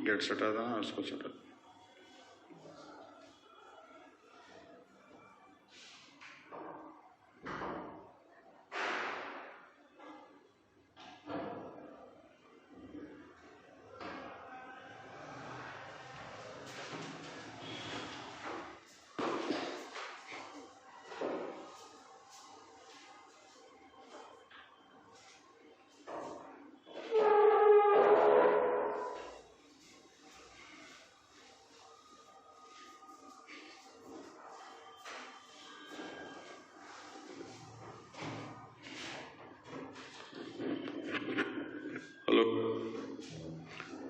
Gate से हटा देना, उसको से हटा।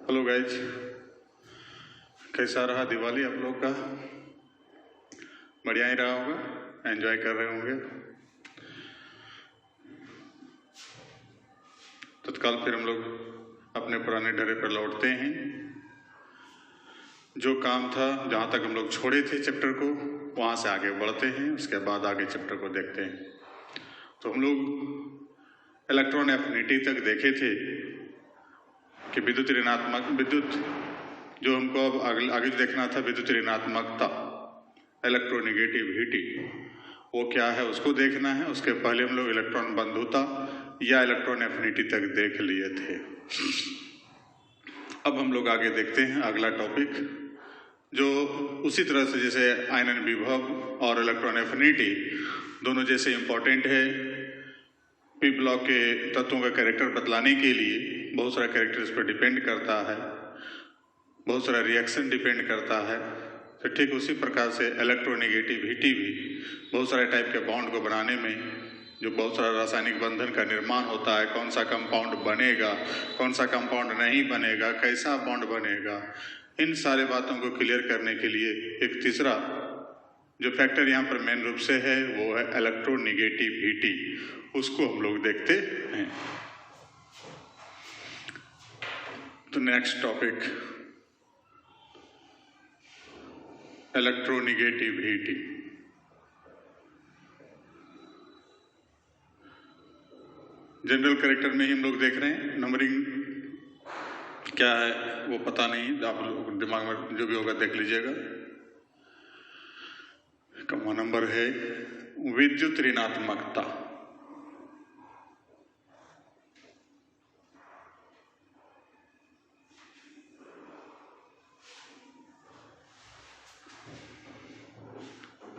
हेलो गाइज, कैसा रहा दिवाली आप लोग का? बढ़िया ही रहा होगा, एंजॉय कर रहे होंगे। तत्काल फिर हम लोग अपने पुराने डरे पर लौटते हैं। जो काम था, जहाँ तक हम लोग छोड़े थे चैप्टर को, वहाँ से आगे बढ़ते हैं। उसके बाद आगे चैप्टर को देखते हैं। तो हम लोग इलेक्ट्रॉन एफिनिटी तक देखे थे कि विद्युत ऋणात्मक विद्युत जो हमको अब आगे देखना था, विद्युत ऋणात्मकता, इलेक्ट्रोनिगेटिविटी, वो क्या है उसको देखना है। उसके पहले हम लोग इलेक्ट्रॉन बंधुता या इलेक्ट्रॉन एफिनिटी तक देख लिए थे। अब हम लोग आगे देखते हैं अगला टॉपिक, जो उसी तरह से जैसे आयनन विभव और इलेक्ट्रॉन एफिनिटी दोनों जैसे इम्पोर्टेंट है पी ब्लॉक के तत्वों का कैरेक्टर बतलाने के लिए। बहुत सारा कैरेक्टर इस पर डिपेंड करता है, बहुत सारा रिएक्शन डिपेंड करता है। तो ठीक उसी प्रकार से इलेक्ट्रोनिगेटिविटी भी बहुत सारे टाइप के बॉन्ड को बनाने में जो बहुत सारा रासायनिक बंधन का निर्माण होता है, कौन सा कंपाउंड बनेगा, कौन सा कंपाउंड नहीं बनेगा, कैसा बॉन्ड बनेगा, इन सारे बातों को क्लियर करने के लिए एक तीसरा जो फैक्टर यहाँ पर मेन रूप से है वो है इलेक्ट्रोनिगेटिविटी। उसको हम लोग देखते हैं। तो next topic electronegativity. General character में ही हम लोग देख रहे हैं। नंबरिंग क्या है वो पता नहीं, आप लोग दिमाग में जो भी होगा देख लीजिएगा। कमा नंबर है विद्युत ऋणात्मकता।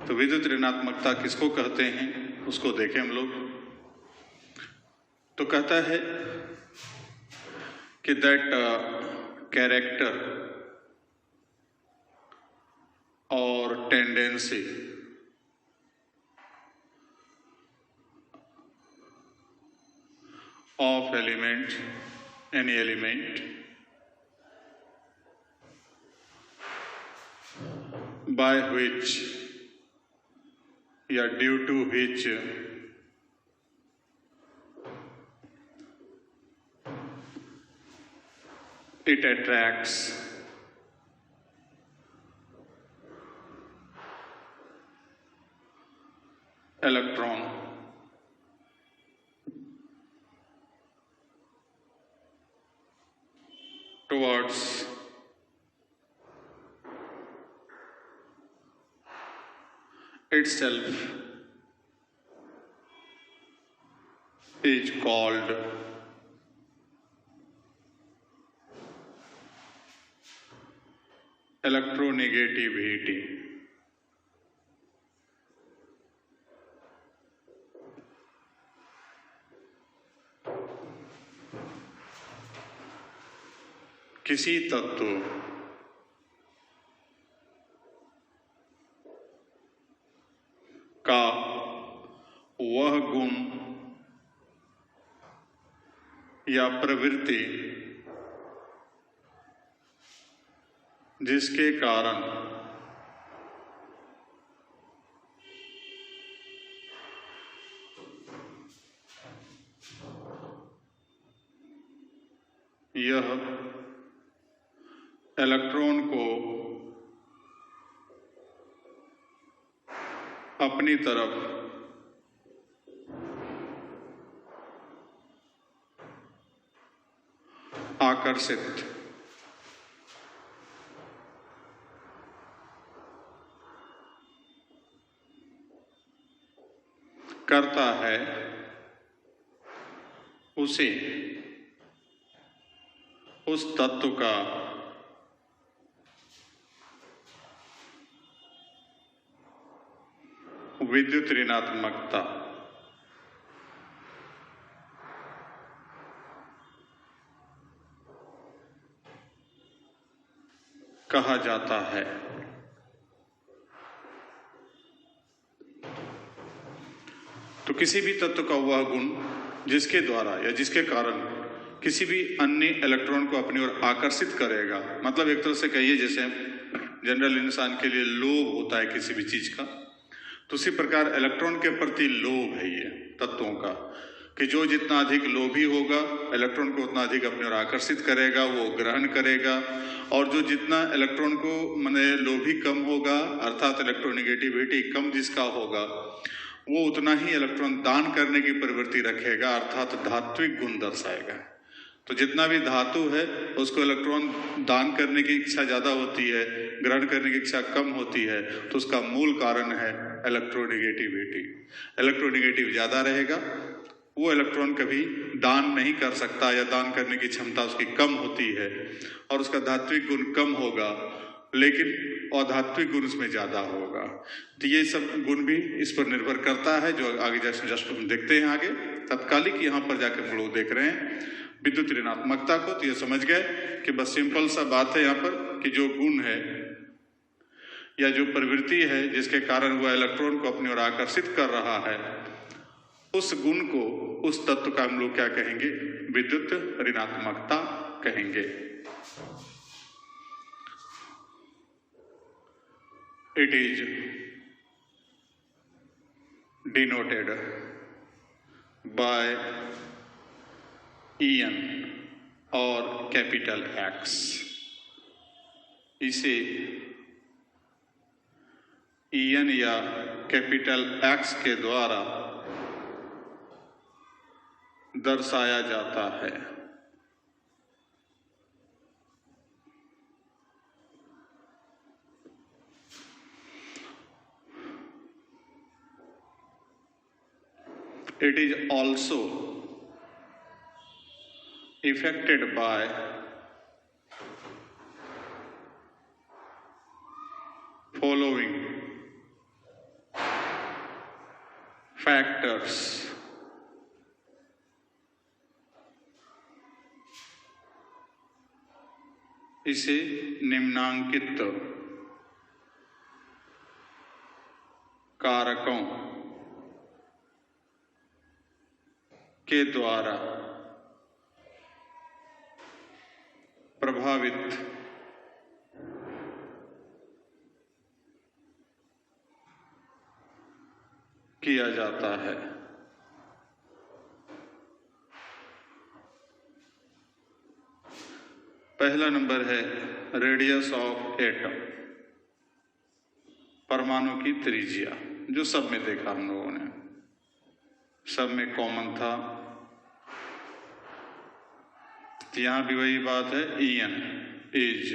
तो विद्युत ऋणात्मकता किसको कहते हैं उसको देखें हम लोग। तो कहता है कि दैट कैरेक्टर और tendency of element, any element, by which या due to which it attracts electron towards itself is called electronegativity. किसी तत्व का वह गुण या प्रवृत्ति जिसके कारण यह इलेक्ट्रॉन को अपनी तरफ आकर्षित करता है उसे उस तत्व का विद्युत ऋणात्मकता कहा जाता है। तो किसी भी तत्व का वह गुण जिसके द्वारा या जिसके कारण किसी भी अन्य इलेक्ट्रॉन को अपनी ओर आकर्षित करेगा, मतलब एक तरह से कहिए जैसे जनरल इंसान के लिए लोभ होता है किसी भी चीज का, तो उसी प्रकार इलेक्ट्रॉन के प्रति लोभ है ये तत्वों का, कि जो जितना अधिक लोभी होगा इलेक्ट्रॉन को उतना अधिक अपनी ओर आकर्षित करेगा, वो ग्रहण करेगा, और जो जितना इलेक्ट्रॉन को माने लोभी कम होगा अर्थात इलेक्ट्रोनिगेटिविटी कम जिसका होगा, वो उतना ही इलेक्ट्रॉन दान करने की प्रवृत्ति रखेगा अर्थात धात्विक गुण दर्शाएगा। तो जितना भी धातु है उसको इलेक्ट्रॉन दान करने की इच्छा ज्यादा होती है, ग्रहण करने की इच्छा कम होती है, तो उसका मूल कारण है इलेक्ट्रोनिगेटिविटी। इलेक्ट्रोनिगेटिव ज्यादा रहेगा, वो इलेक्ट्रॉन कभी दान नहीं कर सकता या दान करने की क्षमता उसकी कम होती है और उसका धात्विक गुण कम होगा, लेकिन अधात्विक गुण उसमें ज्यादा होगा। तो ये सब गुण भी इस पर निर्भर करता है, जो आगे जस्ट हम देखते हैं आगे। तत्कालिक यहाँ पर जाकर हम लोग देख रहे हैं विद्युत ऋणात्मकता को, तो ये समझ गए कि बस सिंपल सा बात है यहाँ पर कि जो गुण है या जो प्रवृत्ति है जिसके कारण वह इलेक्ट्रॉन को अपनी ओर आकर्षित कर रहा है, उस गुण को उस तत्व का हम लोग क्या कहेंगे? विद्युत ऋणात्मकता कहेंगे। It is denoted by EN और कैपिटल X। इसे EN या कैपिटल X के द्वारा दर्शाया जाता है। It is also affected by following factors: इसे निम्नांकित कारकों के द्वारा प्रभावित किया जाता है। पहला नंबर है रेडियस ऑफ एटम, परमाणु की त्रिज्या, जो सब में देखा हम लोगों ने, सब में कॉमन था। यहां भी वही बात है, EN is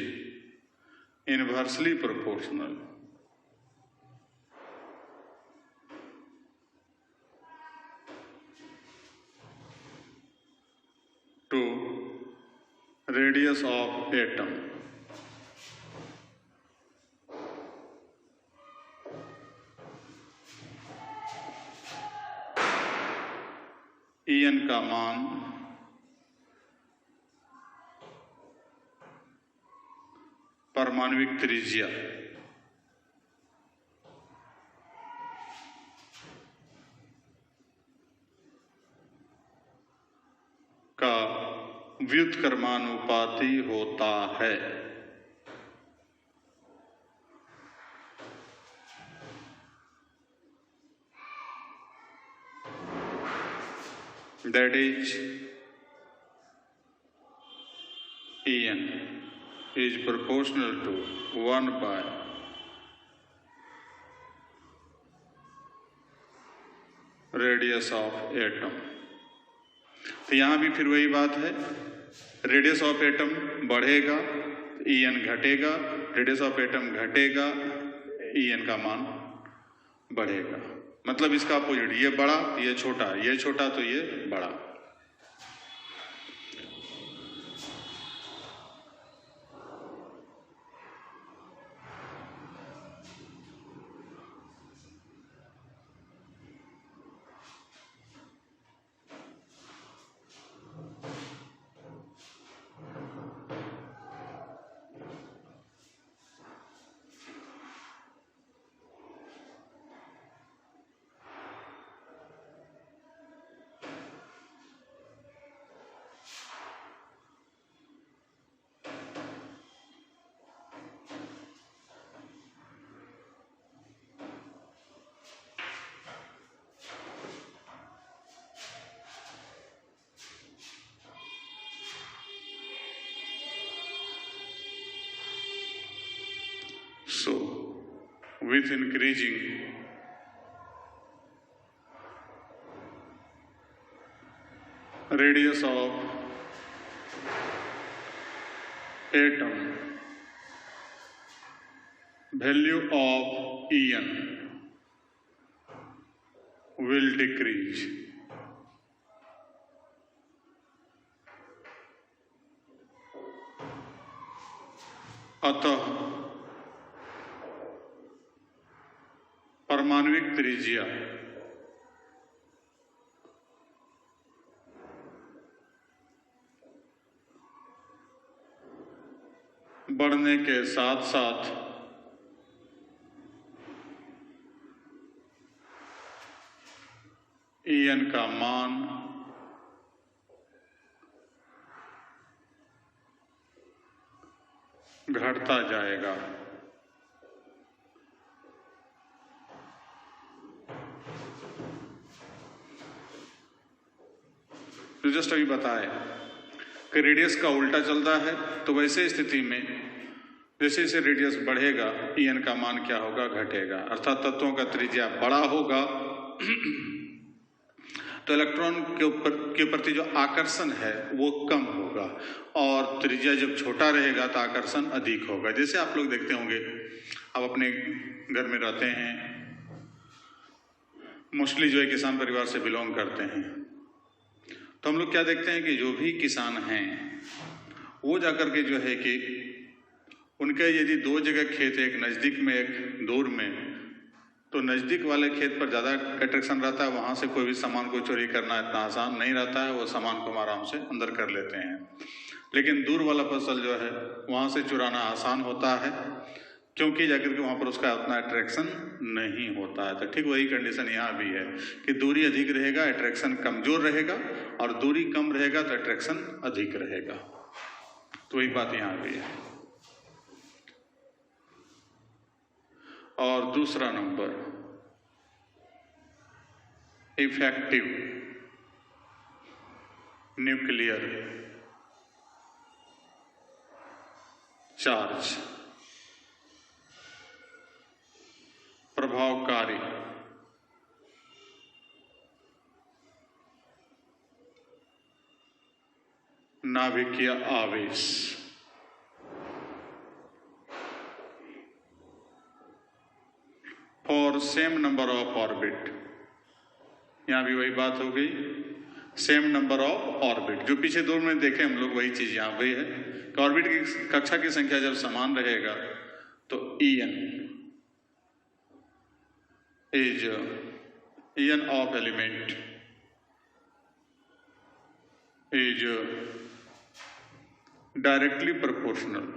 inversely proportional to radius of atom. EN का मान परमाणुविक त्रिज्या का व्युत्क्रमानुपाती होता है। That is, EN is proportional to 1 by radius of atom. तो यहां भी फिर वही बात है, रेडियस ऑफ एटम बढ़ेगा EN घटेगा, रेडियस ऑफ एटम घटेगा EN का मान बढ़ेगा। मतलब इसका अपोजिट, ये बड़ा ये छोटा, ये छोटा तो ये बड़ा। So, with increasing radius of atom, value of En will decrease. अतः परमाणुविक त्रिज्या बढ़ने के साथ साथ En का मान घटता जाएगा। तो जस्ट अभी बताए कि रेडियस का उल्टा चलता है, तो वैसे स्थिति में जैसे जैसे रेडियस बढ़ेगा En का मान क्या होगा, घटेगा। अर्थात तत्वों का त्रिज्या बड़ा होगा तो इलेक्ट्रॉन के प्रति जो आकर्षण है वो कम होगा, और त्रिज्या जब छोटा रहेगा तो आकर्षण अधिक होगा। जैसे आप लोग देखते होंगे, आप अपने घर में रहते हैं, मोस्टली जो है किसान परिवार से बिलोंग करते हैं, तो हम लोग क्या देखते हैं कि जो भी किसान हैं वो जाकर के जो है कि उनके यदि दो जगह खेत है, एक नज़दीक में एक दूर में, तो नज़दीक वाले खेत पर ज़्यादा अट्रैक्शन रहता है, वहाँ से कोई भी सामान को चोरी करना इतना आसान नहीं रहता है, वो सामान को हम आराम से अंदर कर लेते हैं। लेकिन दूर वाला फसल जो है वहाँ से चुराना आसान होता है, क्योंकि जाकर के वहाँ पर उसका उतना अट्रैक्शन नहीं होता है। तो ठीक वही कंडीशन यहाँ भी है कि दूरी अधिक रहेगा अट्रैक्शन कमज़ोर रहेगा, और दूरी कम रहेगा तो अट्रैक्शन अधिक रहेगा। तो वही बात यहाँ भी है। और दूसरा नंबर, इफेक्टिव न्यूक्लियर चार्ज, प्रभावकारी नाभिकीय आवेश। For same number of orbit, यहां भी वही बात हो गई, सेम नंबर ऑफ ऑर्बिट। जो पीछे दूर में देखे हम लोग वही चीज यहां वही है कि ऑर्बिट की कक्षा की संख्या जब समान रहेगा तो En of element is directly proportional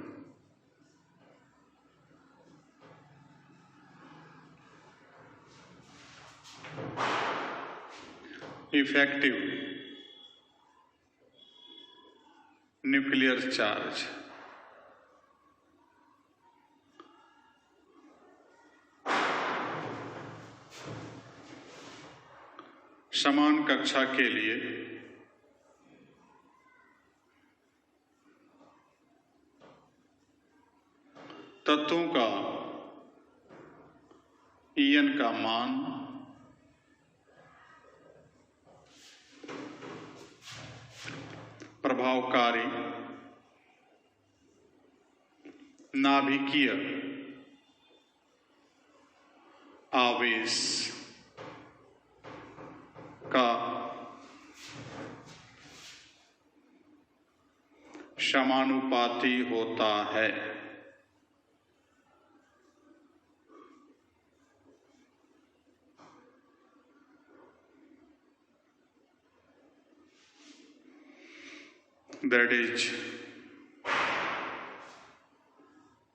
effective nuclear charge समान कक्षा के लिए तत्वों का En का मान प्रभावकारी नाभिकीय आवेश समानुपाती होता है। That is,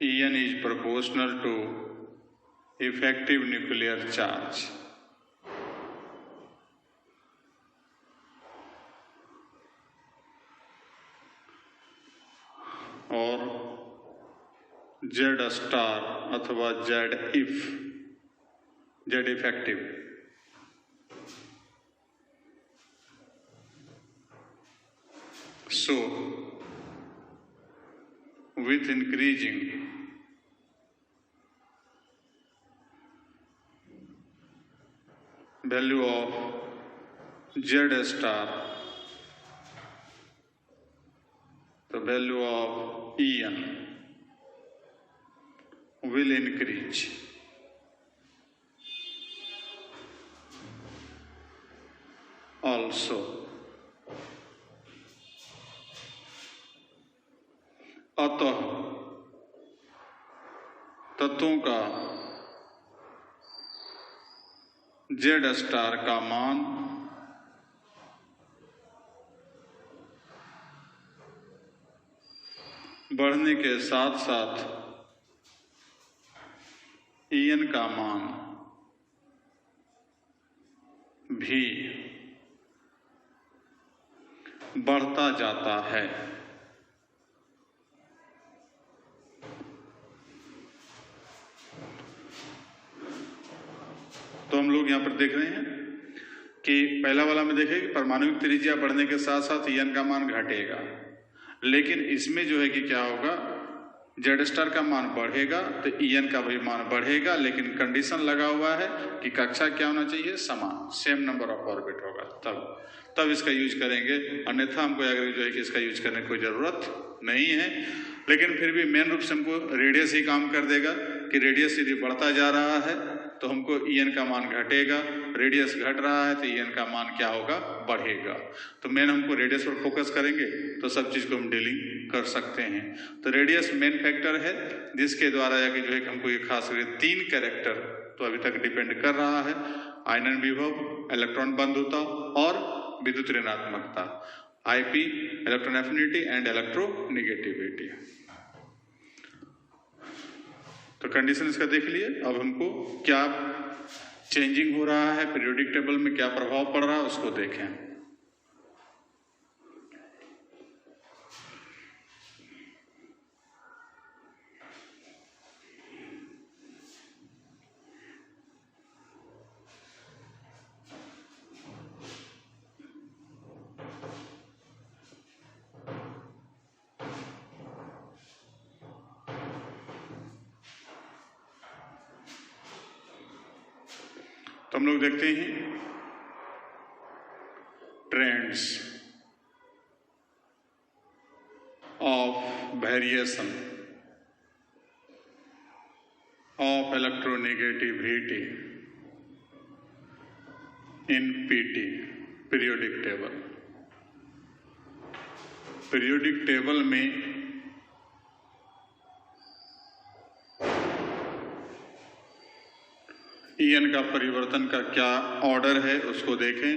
En is proportional to effective nuclear charge. और Z स्टार अथवा Z effective So, with increasing value of Z star, the value of En will increase. Also, अतः तत्वों का Z स्टार का मान बढ़ने के साथ साथ En का मान भी बढ़ता जाता है। तो हम लोग यहाँ पर देख रहे हैं कि पहला वाला में देखें कि परमाणुविक त्रिज्या बढ़ने के साथ साथ En का मान घटेगा, लेकिन इसमें जो है कि क्या होगा, Z स्टार का मान बढ़ेगा तो En का भी मान बढ़ेगा, लेकिन कंडीशन लगा हुआ है कि कक्षा क्या होना चाहिए, समान, सेम नंबर ऑफ ऑर्बिट होगा, तब इसका यूज करेंगे, अन्यथा हमको अगर जो है कि इसका यूज करने की कोई ज़रूरत नहीं है। लेकिन फिर भी मेन रूप से हमको रेडियस ही काम कर देगा कि रेडियस यदि बढ़ता जा रहा है तो हमको En का मान घटेगा, रेडियस घट रहा है तो En का मान क्या होगा, बढ़ेगा। तो मेन हमको रेडियस पर फोकस करेंगे तो सब चीज़ को हम डीलिंग कर सकते हैं। तो रेडियस मेन फैक्टर है जिसके द्वारा जाके जो है कि हमको ये खास करके 3 कैरेक्टर तो अभी तक डिपेंड कर रहा है, आयनन विभव, इलेक्ट्रॉन बंधुता और विद्युत ऋणात्मकता, IP electron affinity and electronegativity. तो कंडीशन इसका देख लिए। अब हमको क्या चेंजिंग हो रहा है, पीरियोडिक टेबल में क्या प्रभाव पड़ रहा है उसको देखें। तो हम लोग देखते हैं trends of variation of electronegativity in PT periodic table. Periodic table में En का परिवर्तन का क्या ऑर्डर है उसको देखें।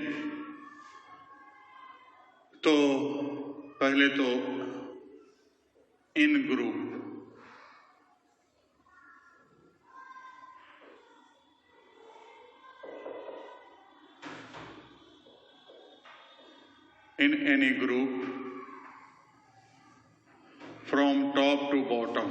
तो पहले तो इन group, in any group from top to bottom,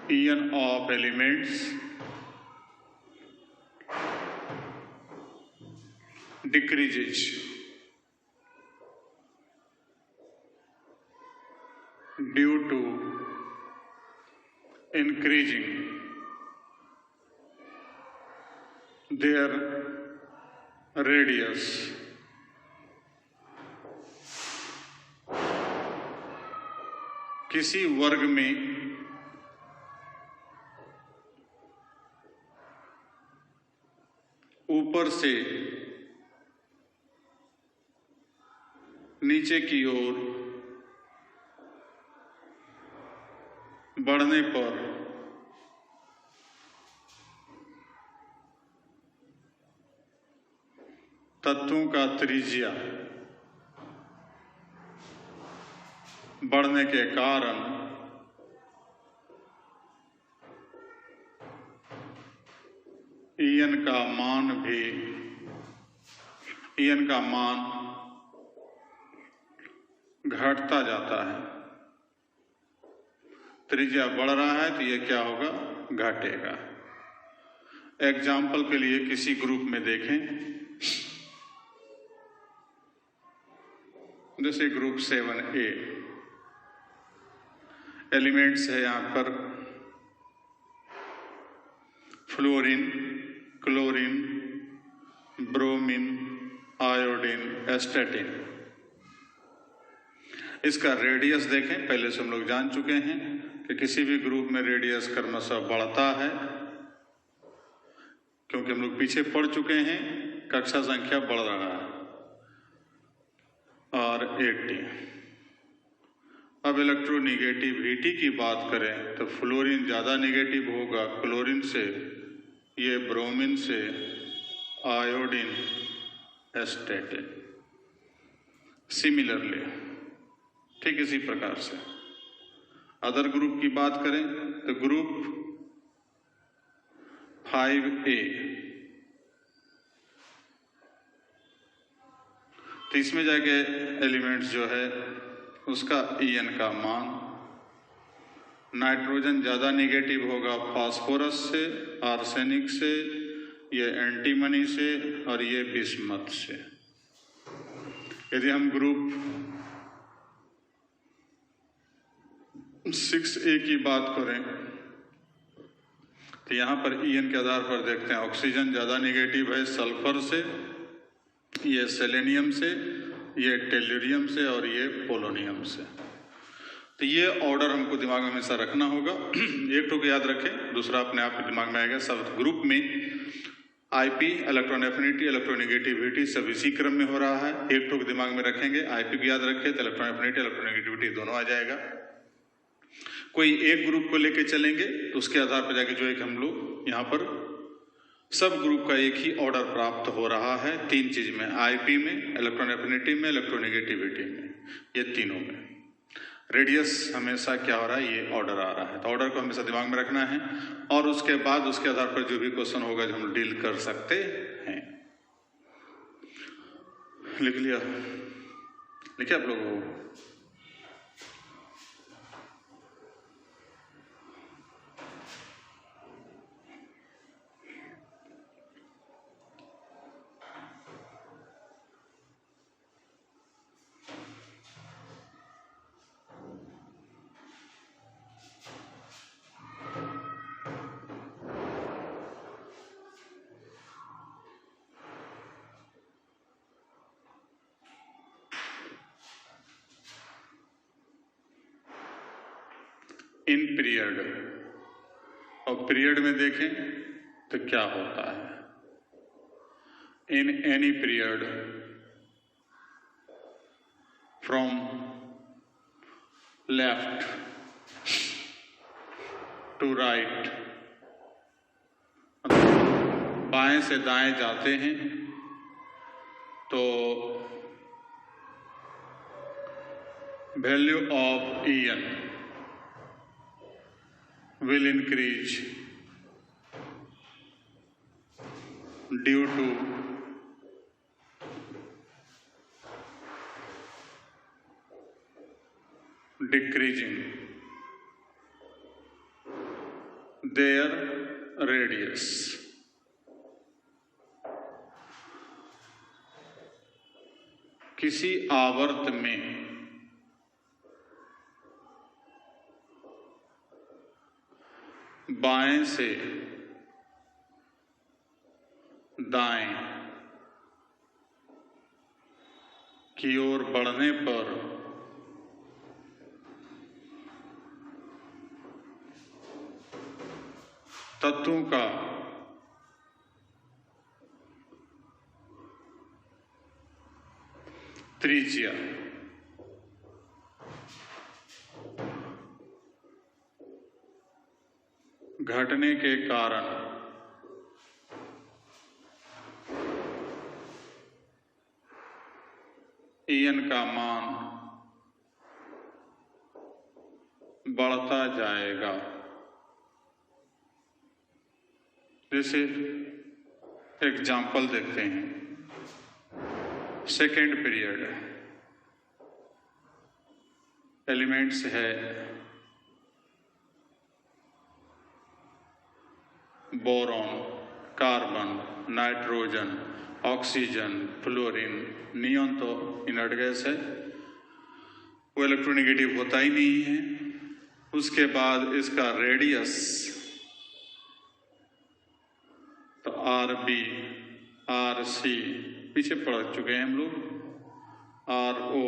En of elements decreases due to increasing their radius किसी वर्ग में ऊपर से नीचे की ओर बढ़ने पर तत्वों का त्रिज्या बढ़ने के कारण ईएन का मान घटता जाता है। त्रिज्या बढ़ रहा है तो ये क्या होगा, घटेगा। एग्जाम्पल के लिए किसी ग्रुप में देखें, जैसे ग्रुप 7A, एलिमेंट्स है यहां पर फ्लोरीन, क्लोरीन, ब्रोमीन, आयोडीन, एस्टेटिन। इसका रेडियस देखें, पहले से हम लोग जान चुके हैं कि किसी भी ग्रुप में रेडियस क्रमशः बढ़ता है, क्योंकि हम लोग पीछे पढ़ चुके हैं, कक्षा संख्या बढ़ रहा है। और 80। अब इलेक्ट्रोनिगेटिविटी की बात करें तो फ्लोरीन ज़्यादा निगेटिव होगा क्लोरीन से, ये ब्रोमीन से, आयोडीन, एस्टेटिन। सिमिलरली ठीक इसी प्रकार से अदर ग्रुप की बात करें तो ग्रुप 5A, तो इसमें जाके एलिमेंट्स जो है उसका ईएन का मान, नाइट्रोजन ज़्यादा निगेटिव होगा फास्फोरस से, आर्सेनिक से, ये एंटीमनी से और ये बिस्मथ से। यदि हम ग्रुप 6A की बात करें तो यहाँ पर ईएन के आधार पर देखते हैं, ऑक्सीजन ज़्यादा निगेटिव है सल्फर से, ये सेलेनियम से, ये टेल्यूरियम से और ये पोलोनियम से। तो ये ऑर्डर हमको दिमाग में हमेशा रखना होगा। एक तो याद रखें, दूसरा अपने आप दिमाग में आएगा। सब ग्रुप में आईपी, इलेक्ट्रॉन एफिनिटी, इलेक्ट्रोनिगेटिविटी सब इसी क्रम में हो रहा है। एक तो दिमाग में रखेंगे, आईपी को याद रखें तो इलेक्ट्रॉन एफिनिटी, इलेक्ट्रोनिगेटिविटी दोनों आ जाएगा। कोई एक ग्रुप को लेके चलेंगे तो उसके आधार पर जाके जो है कि हम लोग यहाँ पर सब ग्रुप का एक ही ऑर्डर प्राप्त हो रहा है। तीन चीज में, आईपी में, इलेक्ट्रॉन एफिनिटी में, इलेक्ट्रोनिगेटिविटी में, ये तीनों में रेडियस हमेशा क्या हो रहा है, ये ऑर्डर आ रहा है। तो ऑर्डर को हमेशा दिमाग में रखना है और उसके बाद उसके आधार पर जो भी क्वेश्चन होगा जो हम डील कर सकते हैं। लिख लिया, लिखे आप लोगों को? इन पीरियड, और पीरियड में देखें तो क्या होता है, in any period from left to right, बाएं से दाएं जाते हैं तो value of EN will increase due to decreasing their radius. किसी आवर्त में बाएं से दाएं की ओर बढ़ने पर तत्वों का त्रिज्या घटने के कारण En का मान बढ़ता जाएगा। जैसे एग्जाम्पल देखते हैं, सेकेंड पीरियड एलिमेंट्स है boron, carbon, nitrogen, oxygen, fluorine, neon तो इनर्ट गैस है, वो इलेक्ट्रोनेगेटिव होता ही नहीं है। उसके बाद इसका रेडियस तो RB, RC पीछे पढ़ चुके हैं हम लोग, RO,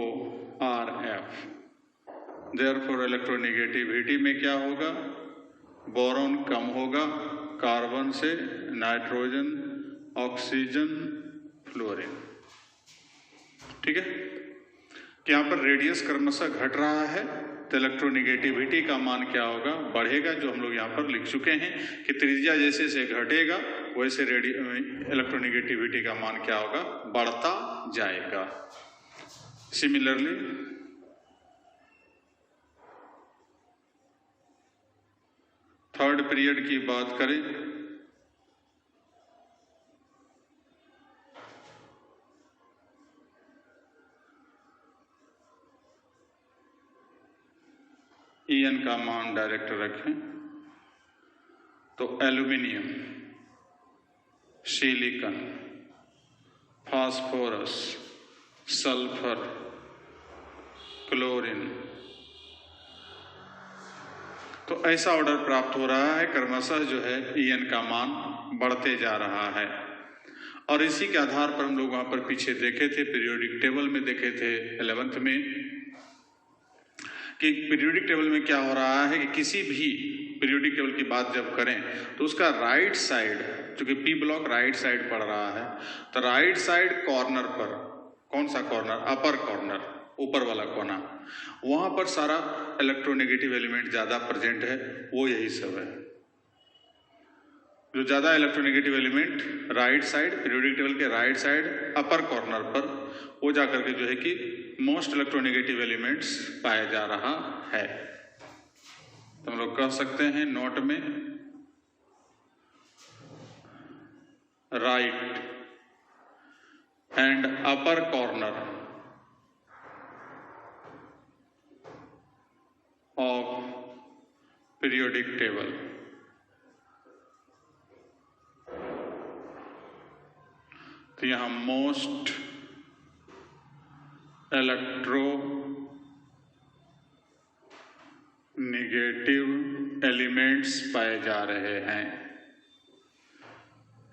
RF। देयरफॉर इलेक्ट्रोनेगेटिविटी में क्या होगा, बोरॉन कम होगा कार्बन से, नाइट्रोजन, ऑक्सीजन, फ्लोरीन। ठीक है, कि यहाँ पर रेडियस क्रमशः घट रहा है तो इलेक्ट्रोनेगेटिविटी का मान क्या होगा, बढ़ेगा, जो हम लोग यहाँ पर लिख चुके हैं कि त्रिज्या जैसे से घटेगा वैसे इलेक्ट्रोनेगेटिविटी का मान क्या होगा, बढ़ता जाएगा। सिमिलरली थर्ड पीरियड की बात करें, En का मान डायरेक्ट रखें तो aluminium, silicon, phosphorus, sulphur, chlorine, तो ऐसा ऑर्डर प्राप्त हो रहा है, क्रमशः जो है En का मान बढ़ते जा रहा है। और इसी के आधार पर हम लोग वहां पर पीछे देखे थे, पीरियोडिक टेबल में देखे थे 11th में, कि पीरियोडिक टेबल में क्या हो रहा है कि किसी भी पीरियोडिक टेबल की बात जब करें तो उसका राइट साइड, चूंकि P ब्लॉक राइट साइड पड़ रहा है, तो राइट साइड कॉर्नर पर, कौन सा कॉर्नर, अपर कॉर्नर, ऊपर वाला कोना, वहां पर सारा इलेक्ट्रोनेगेटिव एलिमेंट ज्यादा प्रेजेंट है, वो यही सब है। जो ज्यादा electronegative element right side, periodic table के राइट साइड अपर कॉर्नर पर, वो जाकर के जो है कि मोस्ट इलेक्ट्रोनेगेटिव एलिमेंट्स पाया जा रहा है। तो हम लोग कह सकते हैं नोट में, right and upper corner of periodic table तो यहां मोस्ट इलेक्ट्रो नेगेटिव एलिमेंट्स पाए जा रहे हैं।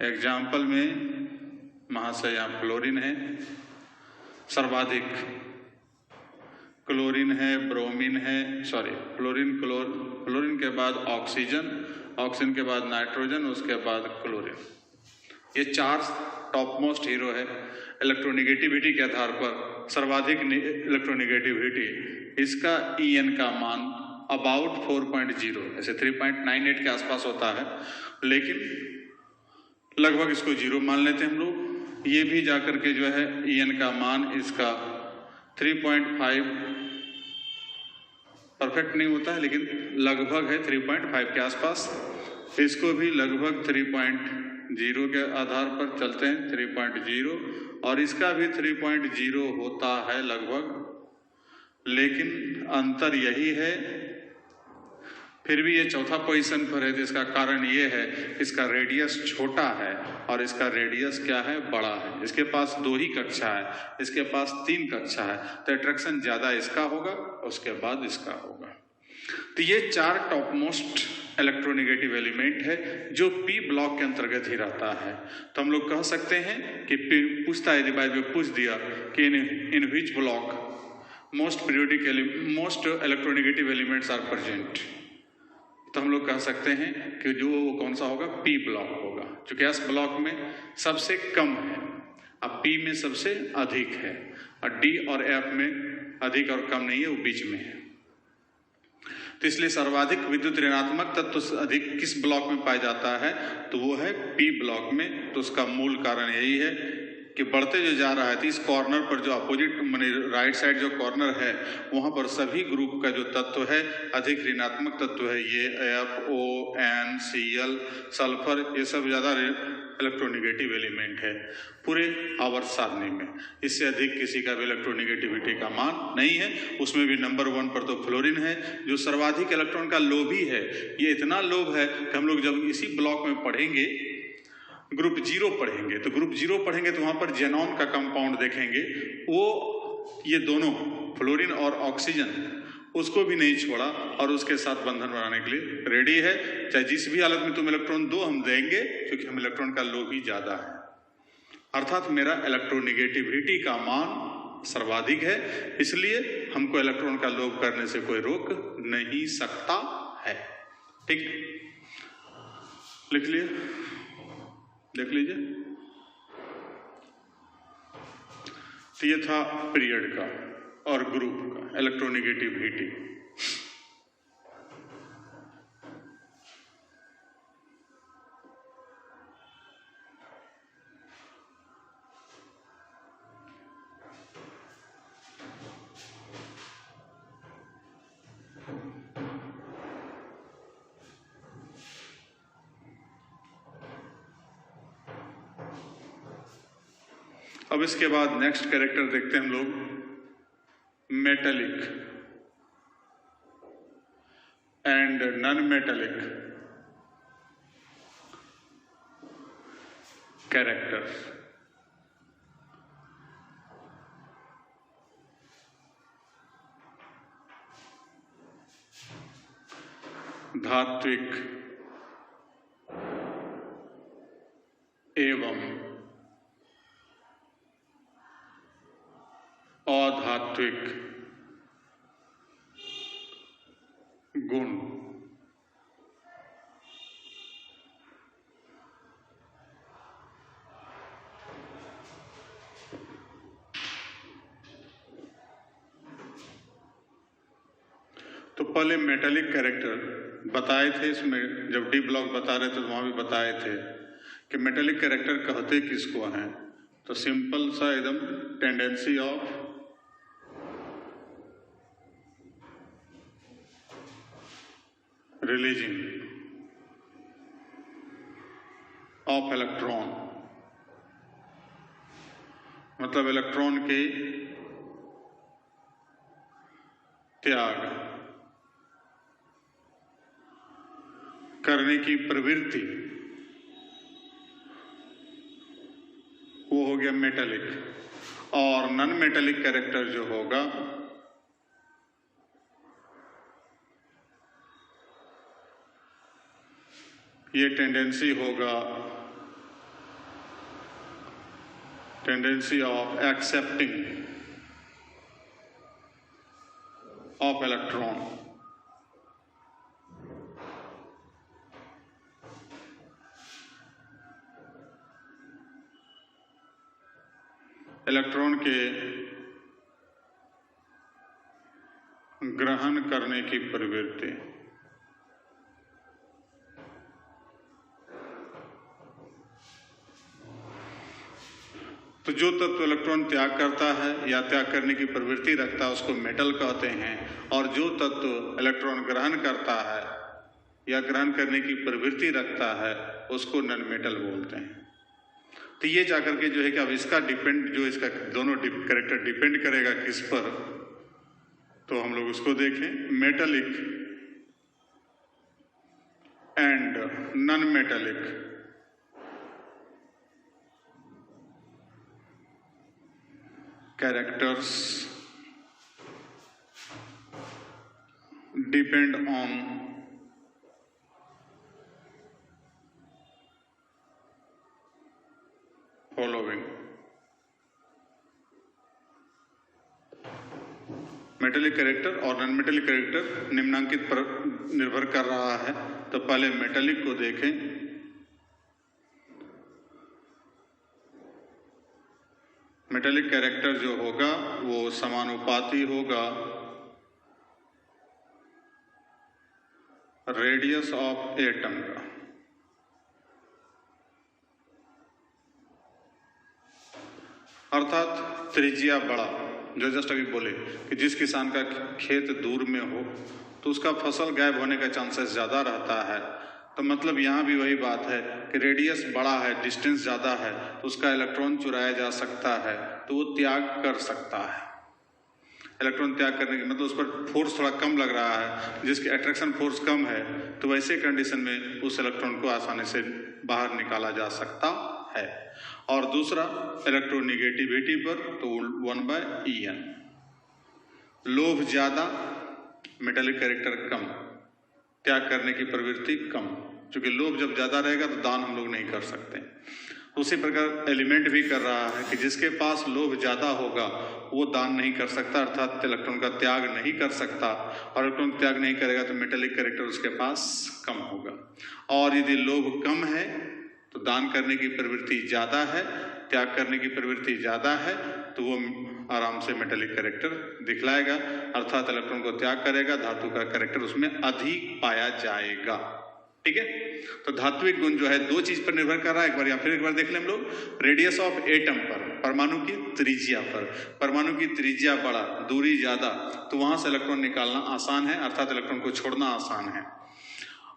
एग्जाम्पल में महाशय यहाँ फ्लोरीन है, सर्वाधिक क्लोरीन है, ब्रोमीन है, सॉरी फ्लोरीन के बाद ऑक्सीजन, ऑक्सीजन के बाद नाइट्रोजन, उसके बाद क्लोरीन। ये चार टॉप मोस्ट हीरो है इलेक्ट्रोनेगेटिविटी के आधार पर, सर्वाधिक इलेक्ट्रोनेगेटिविटी। इसका En का मान अबाउट 4.0, ऐसे 3.98 के आसपास होता है, लेकिन लगभग इसको 0 मान लेते हैं हम लोग। ये भी जाकर के जो है En का मान इसका 3.5 परफेक्ट नहीं होता है, लेकिन लगभग है 3.5 के आसपास। इसको भी लगभग 3.0 के आधार पर चलते हैं, 3.0, और इसका भी 3.0 होता है लगभग, लेकिन अंतर यही है, फिर भी ये चौथा पोजीशन पर है। तो इसका कारण ये है, इसका रेडियस छोटा है और इसका रेडियस क्या है, बड़ा है। इसके पास 2 ही कक्षा है, इसके पास 3 कक्षा है, तो अट्रैक्शन ज्यादा इसका होगा, उसके बाद इसका होगा। तो ये 4 टॉप मोस्ट इलेक्ट्रोनेगेटिव एलिमेंट है जो P ब्लॉक के अंतर्गत ही रहता है। तो हम लोग कह सकते हैं कि पूछता है, यदि में पूछ दिया कि in which block most electronegative elements are present, तो हम लोग कह सकते हैं कि जो वो कौन सा होगा, P ब्लॉक होगा, क्योंकि S ब्लॉक में सबसे कम है। अब P में सबसे अधिक है और D और F में अधिक और कम नहीं है, वो बीच में है। तो इसलिए सर्वाधिक विद्युत ऋणात्मक तत्व अधिक किस ब्लॉक में पाया जाता है, तो वो है P ब्लॉक में। तो उसका मूल कारण यही है कि बढ़ते जो जा रहा है, तो इस कॉर्नर पर जो अपोजिट माने राइट साइड जो कॉर्नर है, वहाँ पर सभी ग्रुप का जो तत्व है अधिक ऋणात्मक तत्व है, ये FON Cl सल्फर, ये सब ज़्यादा इलेक्ट्रोनिगेटिव एलिमेंट है पूरे आवर्त सारणी में। इससे अधिक किसी का भी इलेक्ट्रोनिगेटिविटी का मान नहीं है। उसमें भी नंबर 1 पर तो फ्लोरीन है जो सर्वाधिक इलेक्ट्रॉन का लोभी है। ये इतना लोभ है कि हम लोग जब इसी ब्लॉक में पढ़ेंगे ग्रुप 0 पढ़ेंगे, तो ग्रुप 0 पढ़ेंगे तो वहाँ पर जेनॉन का कंपाउंड देखेंगे, वो ये दोनों फ्लोरीन और ऑक्सीजन उसको भी नहीं छोड़ा और उसके साथ बंधन बनाने के लिए रेडी है। चाहे जिस भी हालत में तुम इलेक्ट्रॉन दो, हम देंगे, क्योंकि हम इलेक्ट्रॉन का लोभ ही ज्यादा है। अर्थात मेरा इलेक्ट्रोनिगेटिविटी का मान सर्वाधिक है, इसलिए हमको इलेक्ट्रॉन का लोभ करने से कोई रोक नहीं सकता है। ठीक, लिख लिए, देख लीजिए। तो ये था पीरियड का और ग्रुप का इलेक्ट्रोनिगेटिविटी। अब इसके बाद नेक्स्ट कैरेक्टर देखते हैं हम लोग, metallic and non metallic character. धात्विक एवं अधात्विक गुण। तो पहले मेटेलिक कैरेक्टर बताए थे, इसमें जब डी ब्लॉक बता रहे थे तो वहां भी बताए थे कि मेटेलिक कैरेक्टर कहते किसको हैं। तो सिंपल सा एकदम tendency of releasing of electron, मतलब इलेक्ट्रॉन के त्याग करने की प्रवृत्ति, वो हो गया मेटेलिक। और नॉन मेटेलिक कैरेक्टर जो होगा ये टेंडेंसी होगा, tendency of accepting of electron. Electron के ग्रहण करने की प्रवृत्ति। तो जो तत्व इलेक्ट्रॉन त्याग करता है या त्याग करने की प्रवृत्ति रखता है उसको मेटल कहते हैं, और जो तत्व इलेक्ट्रॉन ग्रहण करता है या ग्रहण करने की प्रवृत्ति रखता है उसको नॉन मेटल बोलते हैं। तो ये जाकर के जो है कि अब इसका डिपेंड, जो इसका दोनों कैरेक्टर डिपेंड करेगा किस पर, तो हम लोग उसको देखें। Metallic and non metallic characters depend on following। Metallic character और नॉन मेटेलिक कैरेक्टर निम्नांकित पर निर्भर कर रहा है। तो पहले मेटेलिक को देखें। मेटेलिक कैरेक्टर जो होगा वो समानुपाती होगा रेडियस ऑफ एटम का। अर्थात त्रिज्या बड़ा, जो जस्ट अभी बोले कि जिस किसान का खेत दूर में हो तो उसका फसल गायब होने का चांसेस ज़्यादा रहता है। तो मतलब यहाँ भी वही बात है कि रेडियस बड़ा है, डिस्टेंस ज़्यादा है, तो उसका इलेक्ट्रॉन चुराया जा सकता है, तो वो त्याग कर सकता है। इलेक्ट्रॉन त्याग करने की मतलब उस पर फोर्स थोड़ा कम लग रहा है, जिसकी अट्रैक्शन फोर्स कम है, तो वैसे कंडीशन में उस इलेक्ट्रॉन को आसानी से बाहर निकाला जा सकता है। और दूसरा इलेक्ट्रोनिगेटिविटी पर तो 1/En। लोभ ज़्यादा, मेटेलिक कैरेक्टर कम, त्याग करने की प्रवृत्ति कम। क्योंकि लोभ जब ज़्यादा रहेगा तो दान हम लोग नहीं कर सकते। उसी प्रकार एलिमेंट भी कर रहा है कि जिसके पास लोभ ज़्यादा होगा वो दान नहीं कर सकता, अर्थात इलेक्ट्रॉन का त्याग नहीं कर सकता, और इलेक्ट्रॉन त्याग नहीं करेगा तो मेटेलिक कैरेक्टर उसके पास कम होगा। और यदि लोभ कम है तो दान करने की प्रवृत्ति ज़्यादा है, त्याग करने की प्रवृत्ति ज़्यादा है, तो वो आराम से मेटेलिक कैरेक्टर दिखलाएगा, अर्थात इलेक्ट्रॉन को त्याग करेगा, धातु का कैरेक्टर उसमें अधिक पाया जाएगा। ठीक है, तो धात्विक गुण जो है दो चीज पर निर्भर कर रहा है। एक बार देख लें हम लोग, रेडियस ऑफ एटम पर, परमाणु की त्रिज्या पर। परमाणु की त्रिज्या बड़ा, दूरी ज्यादा, तो वहां से इलेक्ट्रॉन निकालना आसान है, अर्थात इलेक्ट्रॉन को छोड़ना आसान है।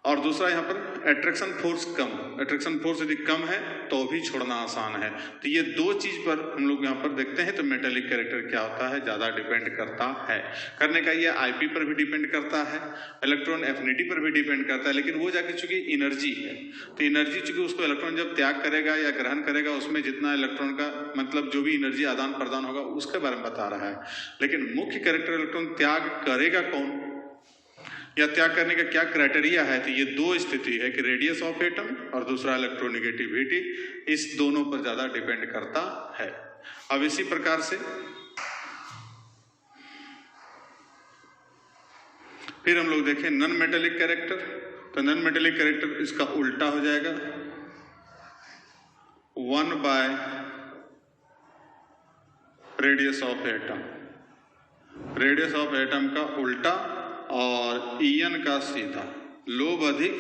और दूसरा यहाँ पर अट्रैक्शन फोर्स कम, अट्रैक्शन फोर्स यदि कम है तो भी छोड़ना आसान है। तो ये दो चीज पर हम लोग यहाँ पर देखते हैं तो मेटेलिक कैरेक्टर क्या होता है, ज्यादा डिपेंड करता है। करने का ये आईपी पर भी डिपेंड करता है, इलेक्ट्रॉन एफिनिटी पर भी डिपेंड करता है, लेकिन वो जाके चूंकि एनर्जी है, तो एनर्जी चूंकि उसको इलेक्ट्रॉन जब त्याग करेगा या ग्रहण करेगा उसमें जितना इलेक्ट्रॉन का मतलब जो भी एनर्जी आदान प्रदान होगा उसके बारे में बता रहा है। लेकिन मुख्य कैरेक्टर इलेक्ट्रॉन त्याग करेगा कौन, या त्याग करने का क्या क्राइटेरिया है, तो ये दो स्थिति है कि रेडियस ऑफ एटम और दूसरा इलेक्ट्रोनिगेटिविटी, इस दोनों पर ज्यादा डिपेंड करता है। अब इसी प्रकार से फिर हम लोग देखें नॉन मेटेलिक कैरेक्टर, तो नॉन मेटेलिक कैरेक्टर इसका उल्टा हो जाएगा, 1/रेडियस of atom. Radius of atom का उल्टा और En का सीधा। लोभ अधिक,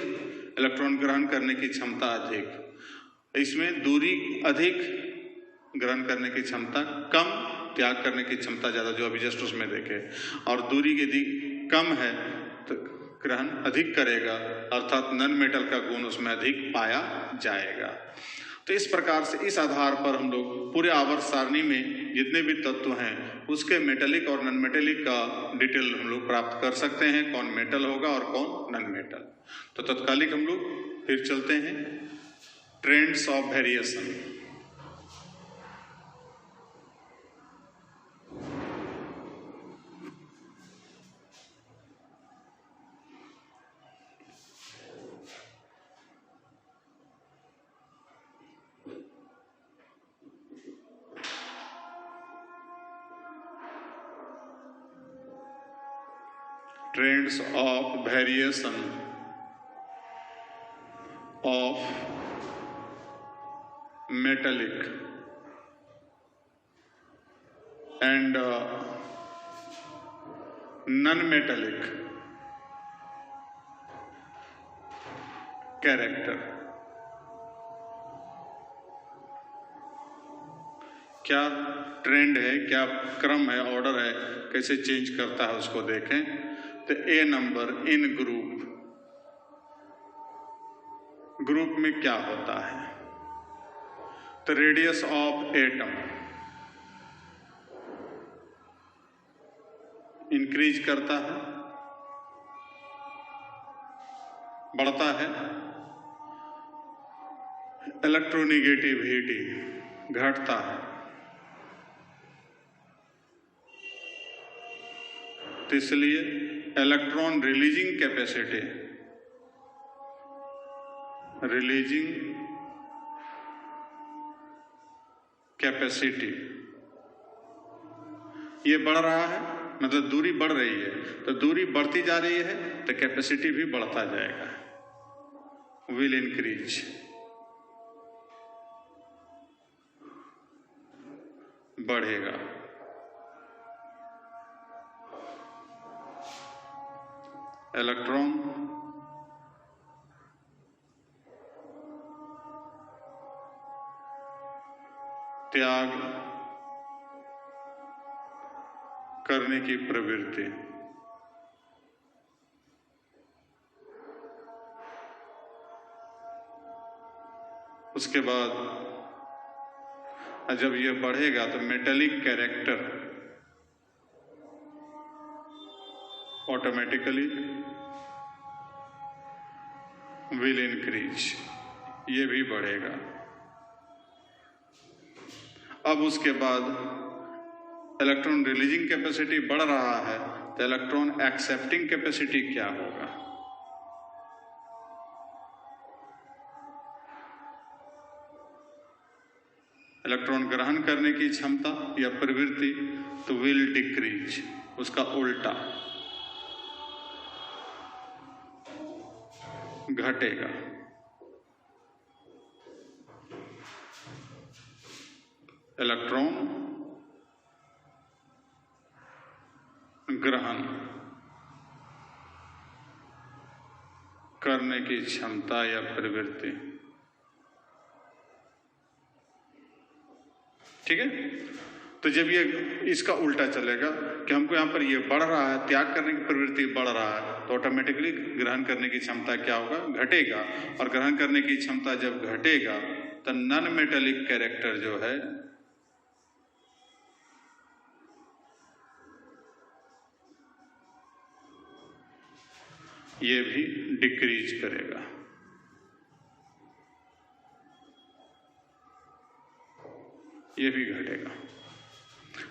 इलेक्ट्रॉन ग्रहण करने की क्षमता अधिक, इसमें दूरी अधिक, ग्रहण करने की क्षमता कम, त्याग करने की क्षमता ज्यादा, जो अभी जस्ट उसमें देखे। और दूरी यदि कम है तो ग्रहण अधिक करेगा, अर्थात नॉन मेटल का गुण उसमें अधिक पाया जाएगा। तो इस प्रकार से इस आधार पर हम लोग पूरे आवर्त सारणी में जितने भी तत्व हैं उसके मेटेलिक और नॉन मेटेलिक का डिटेल हम लोग प्राप्त कर सकते हैं, कौन मेटल होगा और कौन नॉन मेटल। तो तत्कालिक हम लोग फिर चलते हैं trends of variation. Trends of variation of metallic and non-metallic character। क्या ट्रेंड है, क्या क्रम है, ऑर्डर है, कैसे चेंज करता है उसको देखें। तो ए नंबर इन ग्रुप में क्या होता है, तो रेडियस ऑफ एटम इंक्रीज करता है, बढ़ता है। इलेक्ट्रोनिगेटिविटी घटता है। तो इसलिए इलेक्ट्रॉन रिलीजिंग कैपेसिटी ये बढ़ रहा है, मतलब दूरी बढ़ रही है, तो दूरी बढ़ती जा रही है तो कैपेसिटी भी बढ़ता जाएगा, विल इंक्रीज। बढ़ेगा। इलेक्ट्रॉन त्याग करने की प्रवृत्ति, उसके बाद जब ये बढ़ेगा तो metallic character automatically will increase, ये भी बढ़ेगा। अब उसके बाद इलेक्ट्रॉन रिलीजिंग कैपेसिटी बढ़ रहा है तो इलेक्ट्रॉन एक्सेप्टिंग कैपेसिटी क्या होगा? इलेक्ट्रॉन ग्रहण करने की क्षमता या प्रवृत्ति तो विल डिक्रीज, उसका उल्टा घटेगा। इलेक्ट्रॉन ग्रहण करने की क्षमता या प्रवृत्ति, ठीक है। तो जब ये इसका उल्टा चलेगा कि हमको यहाँ पर ये बढ़ रहा है, त्याग करने की प्रवृत्ति बढ़ रहा है, तो ऑटोमेटिकली ग्रहण करने की क्षमता क्या होगा? घटेगा। और ग्रहण करने की क्षमता जब घटेगा तो नॉन मेटेलिक कैरेक्टर जो है ये भी डिक्रीज करेगा। ये भी घटेगा।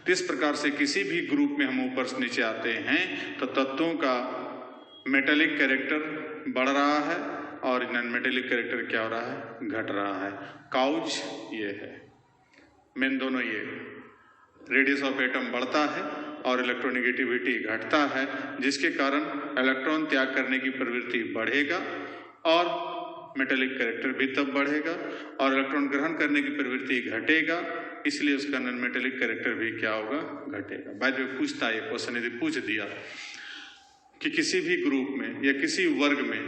तो इस प्रकार से किसी भी ग्रुप में हम ऊपर से नीचे आते हैं तो तत्वों का मेटेलिक कैरेक्टर बढ़ रहा है और नॉन मेटेलिक कैरेक्टर क्या हो रहा है? घट रहा है। काउच ये है, मेन दोनों ये रेडियस ऑफ एटम बढ़ता है और इलेक्ट्रोनेगेटिविटी घटता है, जिसके कारण इलेक्ट्रॉन त्याग करने की प्रवृत्ति बढ़ेगा और मेटेलिक कैरेक्टर भी तब बढ़ेगा और इलेक्ट्रॉन ग्रहण करने की प्रवृत्ति घटेगा, इसलिए उसका नॉन मेटेलिक कैरेक्टर भी क्या होगा? घटेगा। बाद में पूछता है, क्वेश्चन यदि पूछ दिया कि किसी भी ग्रुप में या किसी वर्ग में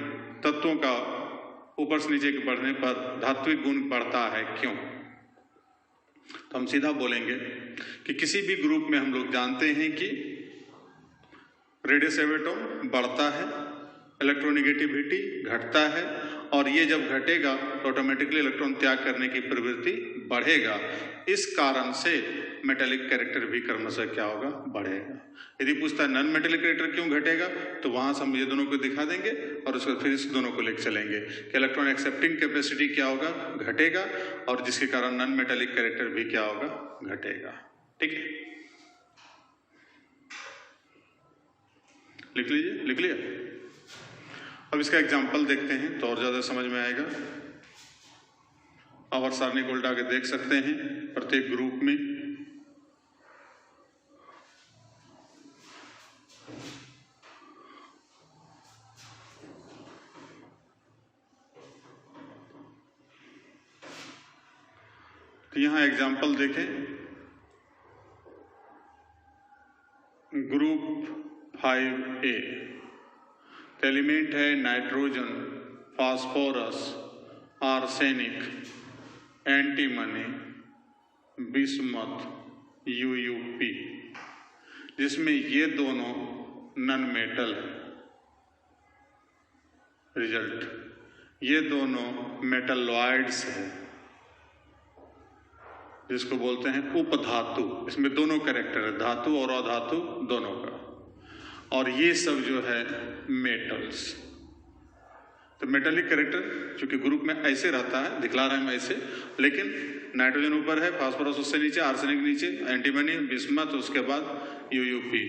तत्वों का ऊपर से नीचे के बढ़ने पर धात्विक गुण बढ़ता है क्यों? तो हम सीधा बोलेंगे कि किसी भी ग्रुप में हम लोग जानते हैं कि रेडियस ऑफ एटम बढ़ता है, इलेक्ट्रोनेगेटिविटी घटता है और ये जब घटेगा तो ऑटोमेटिकली इलेक्ट्रॉन त्याग करने की प्रवृत्ति बढ़ेगा। इस कारण से मेटेलिक कैरेक्टर भी क्रमशः क्या होगा? बढ़ेगा। यदि पूछता है नॉन मेटेलिक कैरेक्टर क्यों घटेगा, तो वहां से हम ये दोनों को दिखा देंगे और उसके बाद फिर इस दोनों को लेकर चलेंगे कि इलेक्ट्रॉन एक्सेप्टिंग कैपेसिटी क्या होगा? घटेगा और जिसके कारण नॉन मेटेलिक कैरेक्टर भी क्या होगा? घटेगा। ठीक है, लिख लीजिए, लिख लिया। अब इसका एग्जाम्पल देखते हैं तो और ज्यादा समझ में आएगा। आवर्त सारणी को उल्टा के देख सकते हैं प्रत्येक ग्रुप में। तो यहां एग्जाम्पल देखें, ग्रुप 5A एलिमेंट है nitrogen, phosphorus, arsenic, antimony, bismuth, UUP, जिसमें ये दोनों नॉन मेटल है। रिजल्ट, ये दोनों मेटलॉइड्स है, जिसको बोलते हैं उपधातु। इसमें दोनों कैरेक्टर है, धातु और अधातु दोनों का। और ये सब जो है मेटल्स। तो मेटेलिक कैरेक्टर चूंकि ग्रुप में ऐसे रहता है, दिखला रहे हैं हम ऐसे, लेकिन नाइट्रोजन ऊपर है, फास्फोरस उससे नीचे, आर्सेनिक नीचे, एंटीमनी, बिस्मथ, उसके बाद यूयूपी।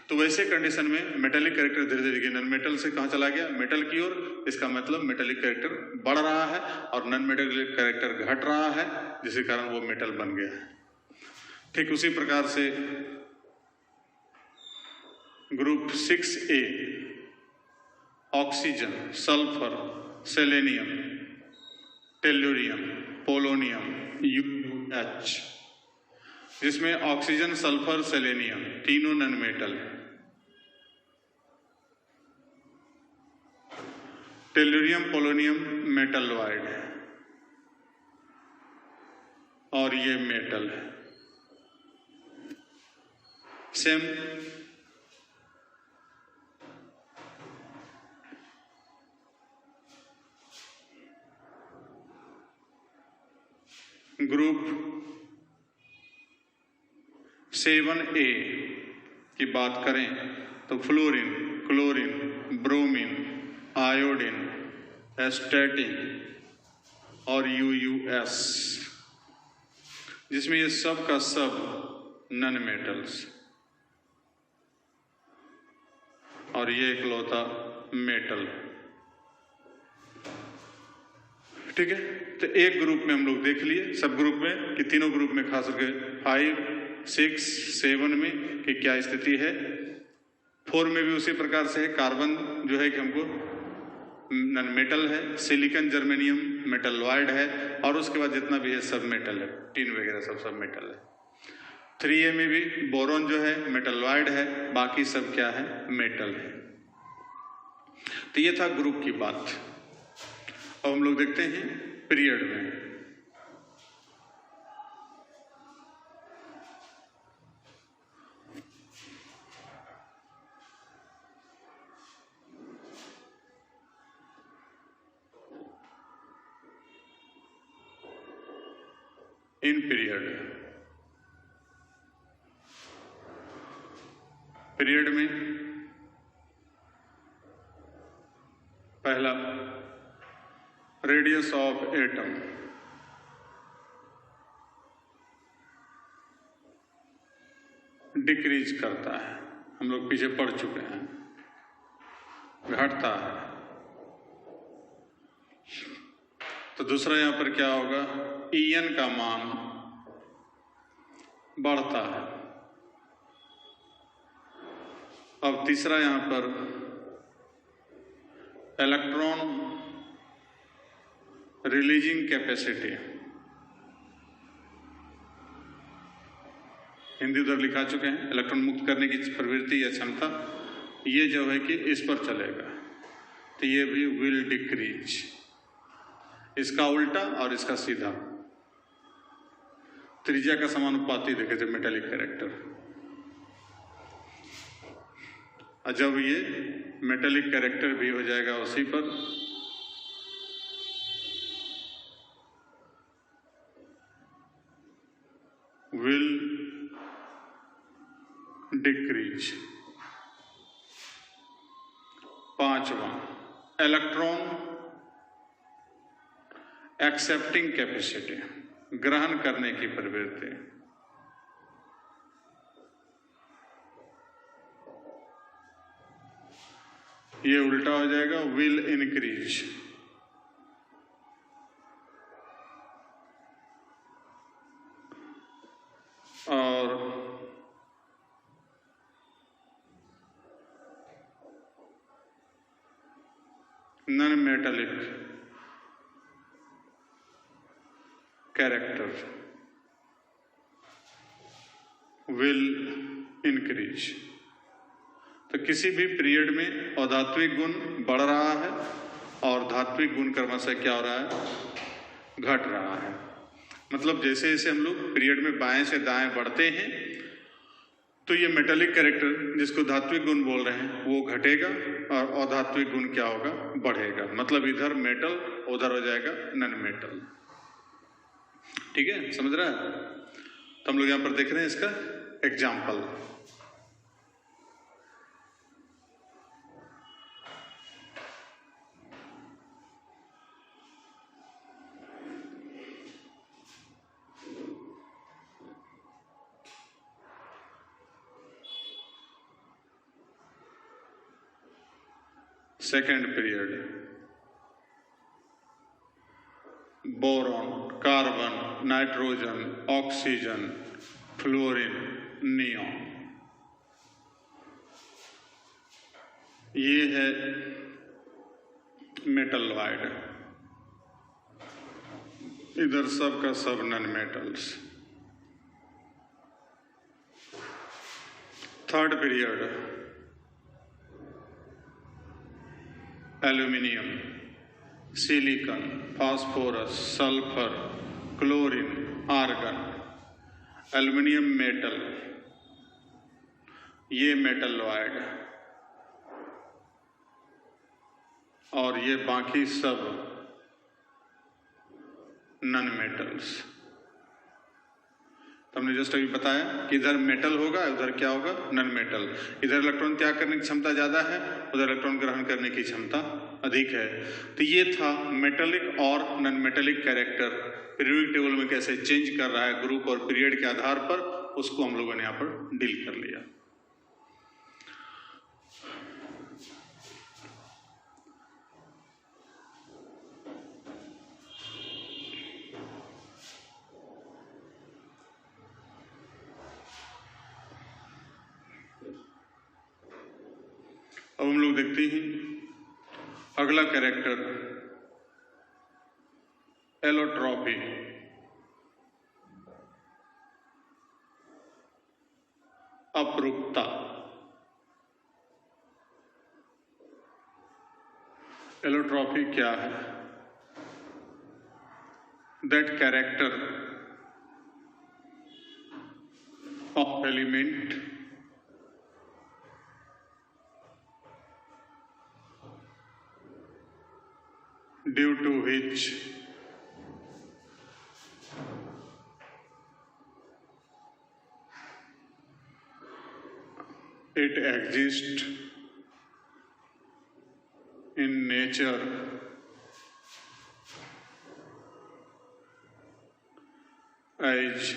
तो वैसे कंडीशन में मेटेलिक कैरेक्टर धीरे धीरे नॉन मेटल से कहाँ चला गया? मेटल की ओर। इसका मतलब मेटेलिक कैरेक्टर बढ़ रहा है और नॉन मेटेलिक कैरेक्टर घट रहा है, जिसके कारण वो मेटल बन गया है। ठीक उसी प्रकार से group 6A oxygen, sulphur, selenium, tellurium, polonium, UH, जिसमें ऑक्सीजन, सल्फर, सेलेनियम तीनों नॉन मेटल है। टेलुरियम, पोलोनियम मेटलॉइड है और ये मेटल है। सेम ग्रुप 7A की बात करें तो फ्लोरीन, क्लोरीन, ब्रोमीन, आयोडीन, एस्टेटिन और यूयूएस, जिसमें ये सब का सब नॉन मेटल्स और ये इकलौता मेटल। ठीक है, तो एक ग्रुप में हम लोग देख लिए, सब ग्रुप में कि तीनों ग्रुप में खास करके 5, 6, 7 में कि क्या स्थिति है। 4 में भी उसी प्रकार से है। कार्बन जो है कि हमको नॉन मेटल है, सिलिकॉन, जर्मेनियम मेटलॉइड है और उसके बाद जितना भी है सब मेटल है, टिन वगैरह सब मेटल है। 3A में भी बोरॉन जो है मेटलॉइड है, बाकी सब क्या है, मेटल है। तो ये था ग्रुप की बात। अब हम लोग देखते हैं पीरियड में। इन पीरियड में पहला रेडियस ऑफ एटम, डिक्रीज करता है, हम लोग पीछे पढ़ चुके हैं, घटता है। तो दूसरा यहां पर क्या होगा, En का मान बढ़ता है। अब तीसरा यहां पर इलेक्ट्रॉन रिलीजिंग कैपेसिटी, हिंदी उधर लिखा चुके हैं, इलेक्ट्रॉन मुक्त करने की प्रवृत्ति या क्षमता, ये जो है कि इस पर चलेगा, तो ये भी विल डिक्रीज। इसका उल्टा और इसका सीधा, त्रिज्या का समानुपाती देखे थे मेटेलिक कैरेक्टर। जब ये मेटेलिक कैरेक्टर भी हो जाएगा उसी पर, विल डिक्रीज। पांचवा, इलेक्ट्रॉन एक्सेप्टिंग कैपेसिटी, ग्रहण करने की प्रवृत्ति। ये उल्टा हो जाएगा, विल इंक्रीज। और non metallic character will increase. तो किसी भी पीरियड में अधात्विक गुण बढ़ रहा है और धात्विक गुण क्रमशः क्या हो रहा है, घट रहा है। मतलब जैसे जैसे हम लोग पीरियड में बाएं से दाएं बढ़ते हैं तो ये मेटालिक कैरेक्टर जिसको धात्विक गुण बोल रहे हैं वो घटेगा और अधात्विक गुण क्या होगा, बढ़ेगा। मतलब इधर मेटल उधर हो जाएगा नॉन मेटल। ठीक है, समझ रहा है? तो हम लोग यहां पर देख रहे हैं इसका example. Second period, boron, carbon, nitrogen, oxygen, fluorine, neon, ये है मेटलॉइड। इधर सब का सब non metals. Third period aluminium, silicon, phosphorus, sulphur, chlorine, argon, aluminium metal, ये मेटलॉयड और ये बाकी सब नॉन मेटल्स। तो हमने जस्ट अभी बताया कि इधर मेटल होगा, उधर क्या होगा, नॉन मेटल। इधर इलेक्ट्रॉन त्याग करने की क्षमता ज्यादा है, उधर इलेक्ट्रॉन ग्रहण करने की क्षमता अधिक है। तो ये था मेटेलिक और non metallic character periodic table में कैसे चेंज कर रहा है ग्रुप और पीरियड के आधार पर, उसको हम लोगों ने यहाँ पर डील कर लिया। अब हम लोग देखते हैं अगला कैरेक्टर एलोट्रॉपी। अपरूपता। एलोट्रॉपी क्या है? That character of element due to which it exists in nature as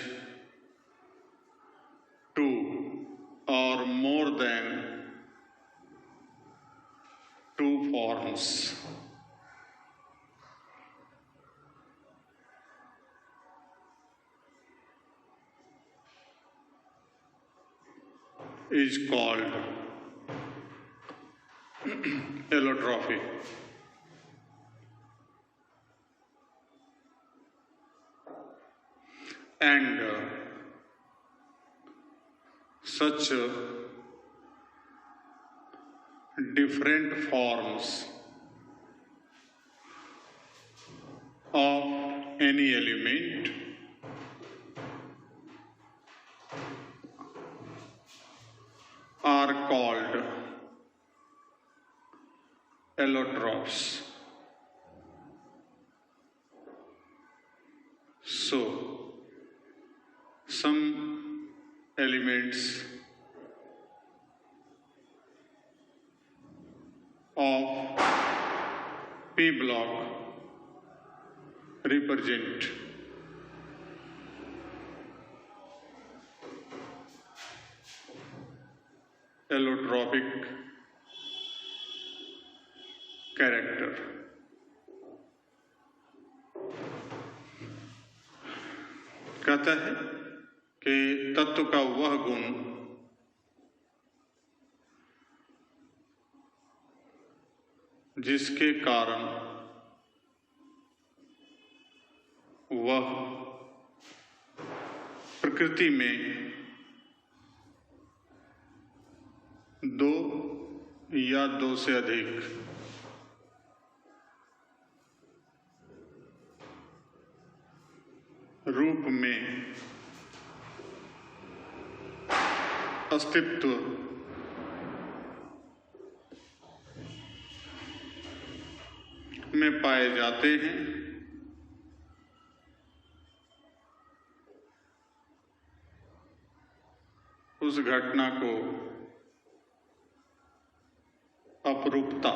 two or more than two forms. Is called allotropy. And such different forms of any element are called allotropes. So, some elements of P block represent allotropic character. कहता है कि तत्व का वह गुण जिसके कारण वह प्रकृति में दो या दो से अधिक रूप में अस्तित्व में पाए जाते हैं, उस घटना को अपरूपता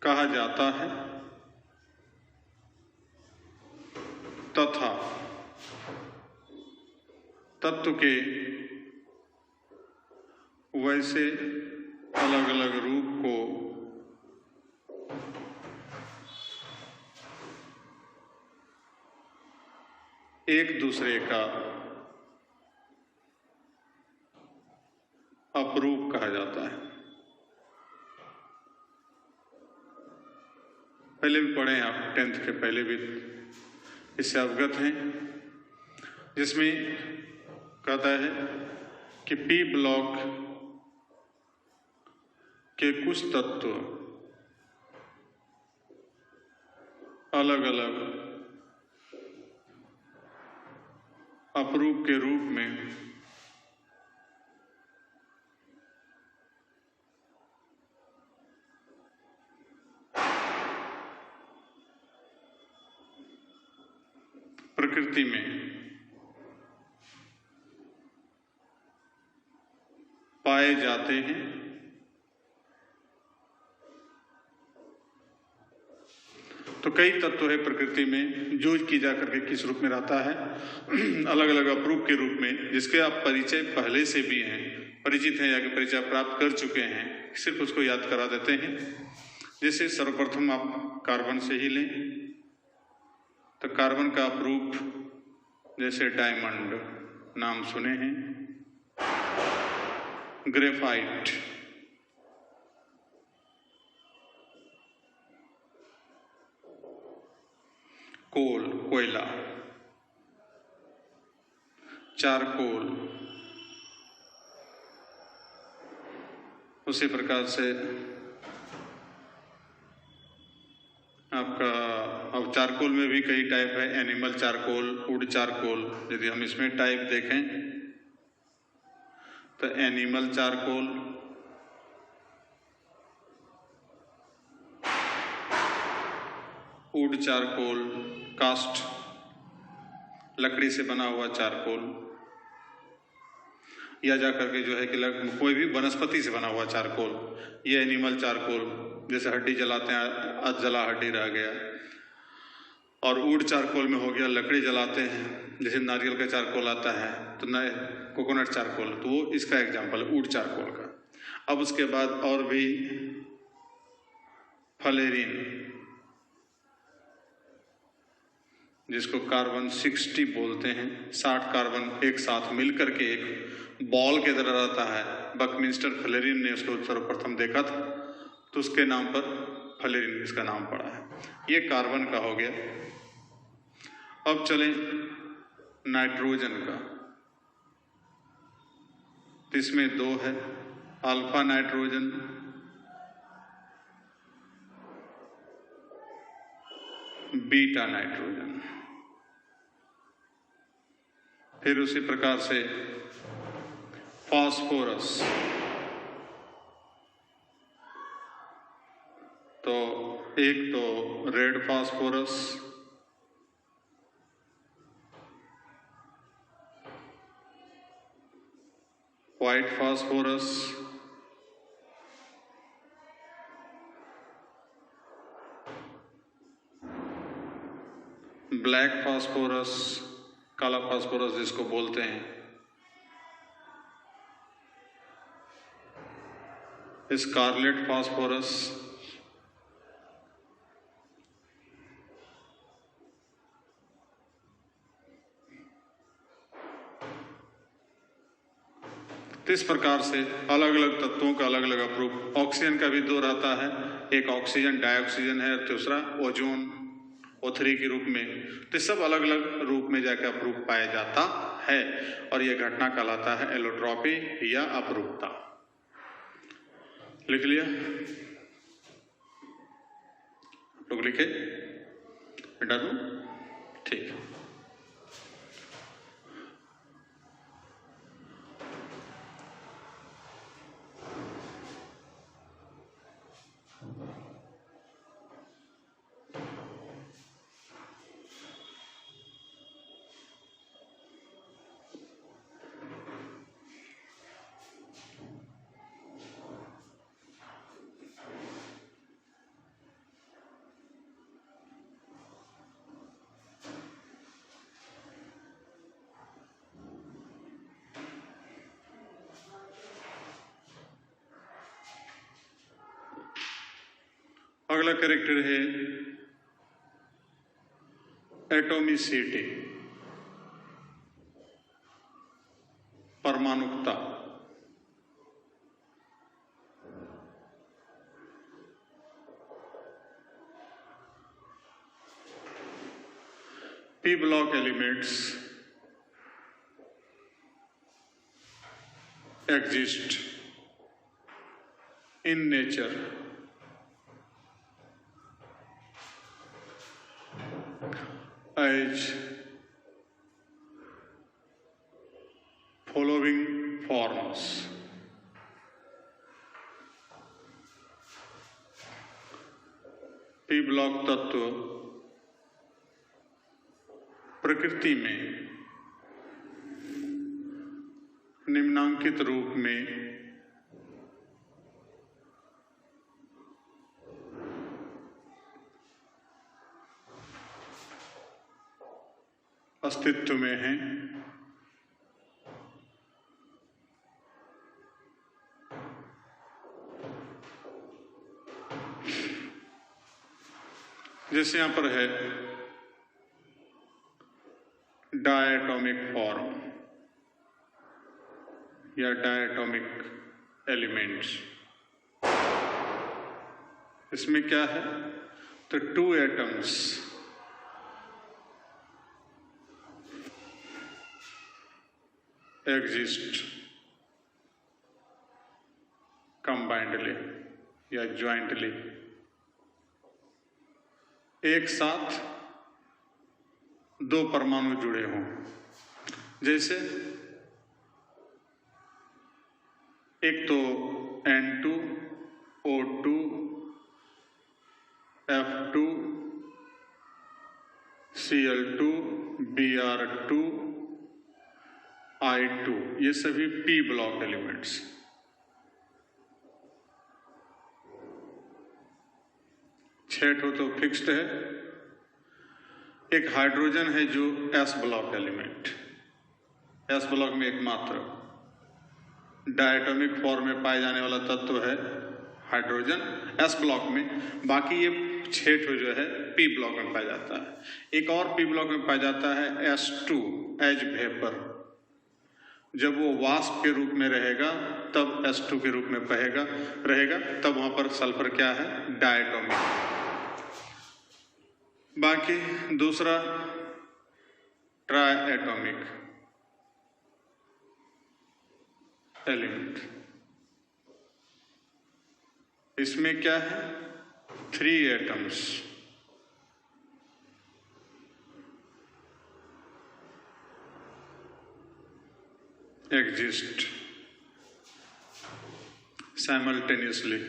कहा जाता है तथा तत्व के वैसे अलग अलग रूप को एक दूसरे का अपरूप कहा जाता है। पहले भी पढ़े हैं आप, 10th के पहले भी इससे अवगत हैं, जिसमें कहता है कि पी ब्लॉक के कुछ तत्व अलग अलग अपरूप के रूप में प्रकृति में पाए जाते हैं। तो कई तत्व है प्रकृति में जो की जाकर के किस रूप में रहता है, अलग अलग अपरूप के रूप में, जिसके आप परिचय पहले से भी हैं, परिचित हैं या कि परिचय प्राप्त कर चुके हैं, सिर्फ उसको याद करा देते हैं। जैसे सर्वप्रथम आप कार्बन से ही लें तो कार्बन का अपरूप जैसे डायमंड नाम सुने हैं, ग्रेफाइट, कोल कोयला, चारकोल, उसी प्रकार से आपका अब चारकोल में भी कई टाइप है, एनिमल चारकोल, वुड चारकोल। यदि हम इसमें टाइप देखें तो एनिमल चारकोल, वुड चारकोल, कास्ट लकड़ी से बना हुआ चारकोल, या जाकर के जो है कि कोई भी वनस्पति से बना हुआ चारकोल, ये एनिमल चारकोल, जैसे हड्डी जलाते हैं, आज जला हड्डी रह गया। और वुड चारकोल में हो गया लकड़ी जलाते हैं, जैसे नारियल का चारकोल आता है तो नए कोकोनट चारकोल, तो वो इसका एग्जाम्पल है वुड चारकोल का। अब उसके बाद और भी फ्लेरिन, जिसको कार्बन 60 बोलते हैं, 60 कार्बन एक साथ मिलकर के एक बॉल के तरह रहता है। बकमिंस्टर फ्लेरिन ने उसको सर्वप्रथम देखा था, तो उसके नाम पर फ्लेरिन इसका नाम पड़ा है। ये कार्बन का हो गया। अब चलें नाइट्रोजन का, तो इसमें दो है, अल्फा नाइट्रोजन, बीटा नाइट्रोजन। फिर उसी प्रकार से फास्फोरस, तो एक तो red phosphorus, white phosphorus, black phosphorus, काला फास्फोरस जिसको बोलते हैं, स्कारलेट फास्फोरस, तो इस प्रकार से अलग अलग तत्वों का अलग अलग अपरूप। ऑक्सीजन का भी दो रहता है, एक ऑक्सीजन डाइऑक्सीजन है, दूसरा ओजोन O3 के रूप में। तो सब अलग अलग रूप में जाकर अपरूप पाया जाता है, और यह घटना कहलाता है एलोट्रॉपी या अपरूपता। लिख लिया लोग? लिखे बेटा? दूं? ठीक। अगला कैरेक्टर है एटॉमिसिटी, परमाणुकता। P block elements exist in nature as following forms. P block तत्व प्रकृति में निम्नांकित रूप में अस्तित्व में हैं। जैसे यहां पर है डायटोमिक फॉर्म या डायटोमिक एलिमेंट्स। इसमें क्या है? तो 2 एटम्स एग्जिस्ट कंबाइंडली या ज्वाइंटली, एक साथ 2 परमाणु जुड़े हों। जैसे एक तो N2O2 F2 Cl2 Br2 I2, ये सभी पी ब्लॉक एलिमेंट्स। छह ठो तो फिक्स्ड है। एक हाइड्रोजन है जो S block element, S block में एकमात्र डायटोमिक फॉर्म में पाए जाने वाला तत्व है हाइड्रोजन एस ब्लॉक में। बाकी ये 6 ठो जो है पी ब्लॉक में पाया जाता है। एक और पी ब्लॉक में पाया जाता है S2 एज वेपर। जब वो वाष्प के रूप में रहेगा तब S2 के रूप में रहेगा, तब वहां पर सल्फर क्या है? डायटोमिक। बाकी दूसरा ट्राई एटॉमिक एलिमेंट, इसमें क्या है? 3 एटम्स एग्जिस्ट साइमल्टेनियसली,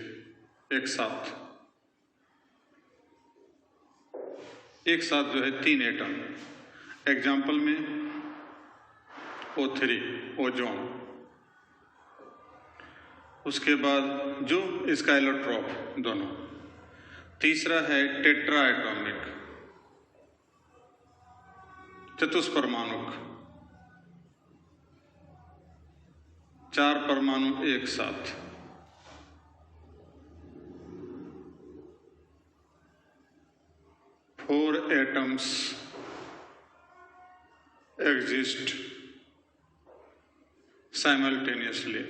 एक साथ जो है 3 एटम। एग्जाम्पल में O3 ओजोन, उसके बाद जो इसका एलोट्रॉप दोनों। तीसरा है टेट्रा एटॉमिक, चतुष्परमाणुक, 4 परमाणु एक साथ। Four atoms exist simultaneously.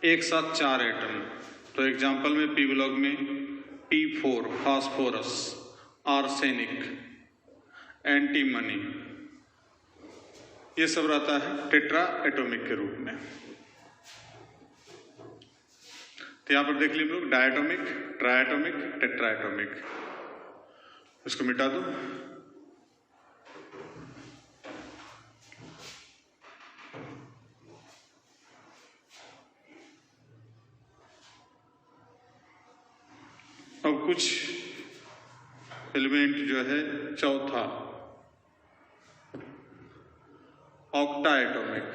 एक साथ 4 एटम। तो एग्जाम्पल में पी ब्लॉक में P4 फास्फोरस, आर्सेनिक, एंटीमनी, ये सब रहता है टेट्रा एटॉमिक के रूप में। तो यहां पर देख लीजिए लोग, डायटोमिक, ट्राइएटोमिक, टेट्राएटोमिक। इसको मिटा दो। अब कुछ एलिमेंट जो है चौथा octaatomic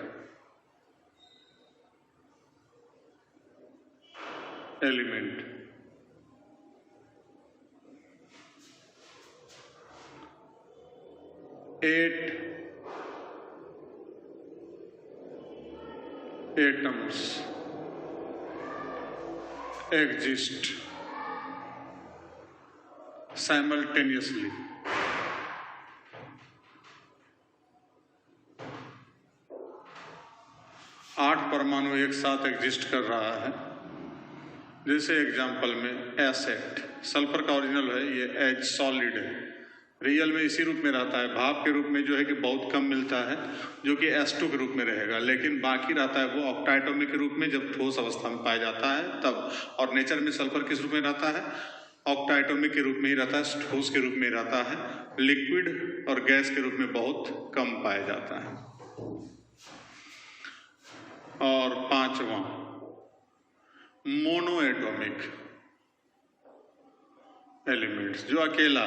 element. Eight atoms exist simultaneously. आठ परमाणु एक साथ एग्जिस्ट कर रहा है। जैसे एग्जाम्पल में एसेट, सल्फर का ओरिजिनल है, ये एज सॉलिड है, रियल में इसी रूप में रहता है, भाप के रूप में जो है कि बहुत कम मिलता है, जो कि S2 के रूप में रहेगा, लेकिन बाकी रहता है वो ऑक्टाएटॉमिक के रूप में जब ठोस अवस्था में पाया जाता है तब। और नेचर में सल्फर किस रूप में रहता है? ऑक्टाएटॉमिक के रूप में ही रहता है, ठोस के रूप में रहता है, लिक्विड और गैस के रूप में बहुत कम पाया जाता है। और पांचवा मोनोएटॉमिक एलिमेंट्स, जो अकेला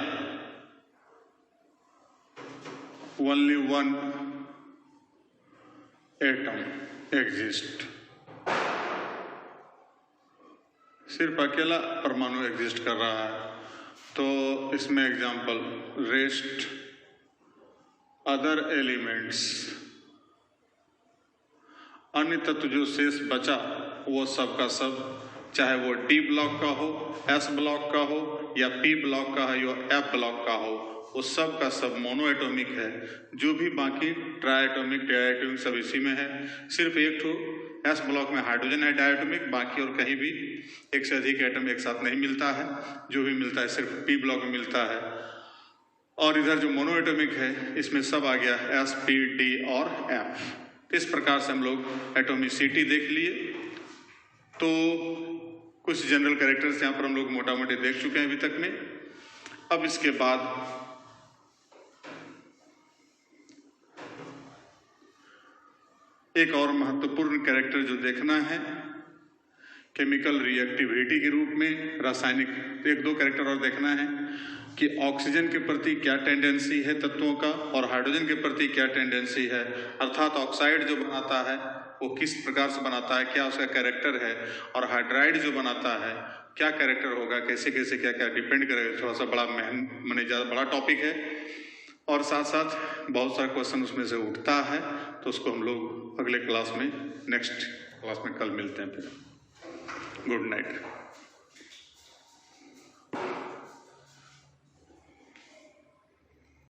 ओनली वन एटम एग्जिस्ट, सिर्फ अकेला परमाणु एग्जिस्ट कर रहा है। तो इसमें एग्जाम्पल रेस्ट अदर एलिमेंट्स, अन्य तत्व जो शेष बचा वो सब का सब, चाहे वो D ब्लॉक का हो, S ब्लॉक का हो या P ब्लॉक का है या F ब्लॉक का हो, वो सब का सब मोनोएटॉमिक है। जो भी बाकी ट्राइएटॉमिक, डायएटॉमिक सब इसी में है। सिर्फ एक ठो S ब्लॉक में हाइड्रोजन है डायएटॉमिक, बाकी और कहीं भी एक से अधिक एटम एक साथ नहीं मिलता है। जो भी मिलता है सिर्फ P ब्लॉक में मिलता है। और इधर जो मोनोएटॉमिक है इसमें सब आ गया S, P, D और F। इस प्रकार से हम लोग एटॉमिसिटी देख लिए। तो कुछ जनरल कैरेक्टर्स यहाँ पर हम लोग मोटा मोटी देख चुके हैं अभी तक में। अब इसके बाद एक और महत्वपूर्ण कैरेक्टर जो देखना है केमिकल रिएक्टिविटी के रूप में, रासायनिक, एक दो कैरेक्टर और देखना है कि ऑक्सीजन के प्रति क्या टेंडेंसी है तत्वों का और हाइड्रोजन के प्रति क्या टेंडेंसी है, अर्थात ऑक्साइड जो बनाता है वो किस प्रकार से बनाता है, क्या उसका कैरेक्टर है, और हाइड्राइड जो बनाता है क्या कैरेक्टर होगा, कैसे कैसे क्या क्या डिपेंड करेगा। थोड़ा सा बड़ा माने ज़्यादा बड़ा टॉपिक है और साथ साथ बहुत सारा क्वेश्चन उसमें से उठता है। तो उसको हम लोग अगले क्लास में, नेक्स्ट क्लास में कल मिलते हैं। फिर गुड नाइट।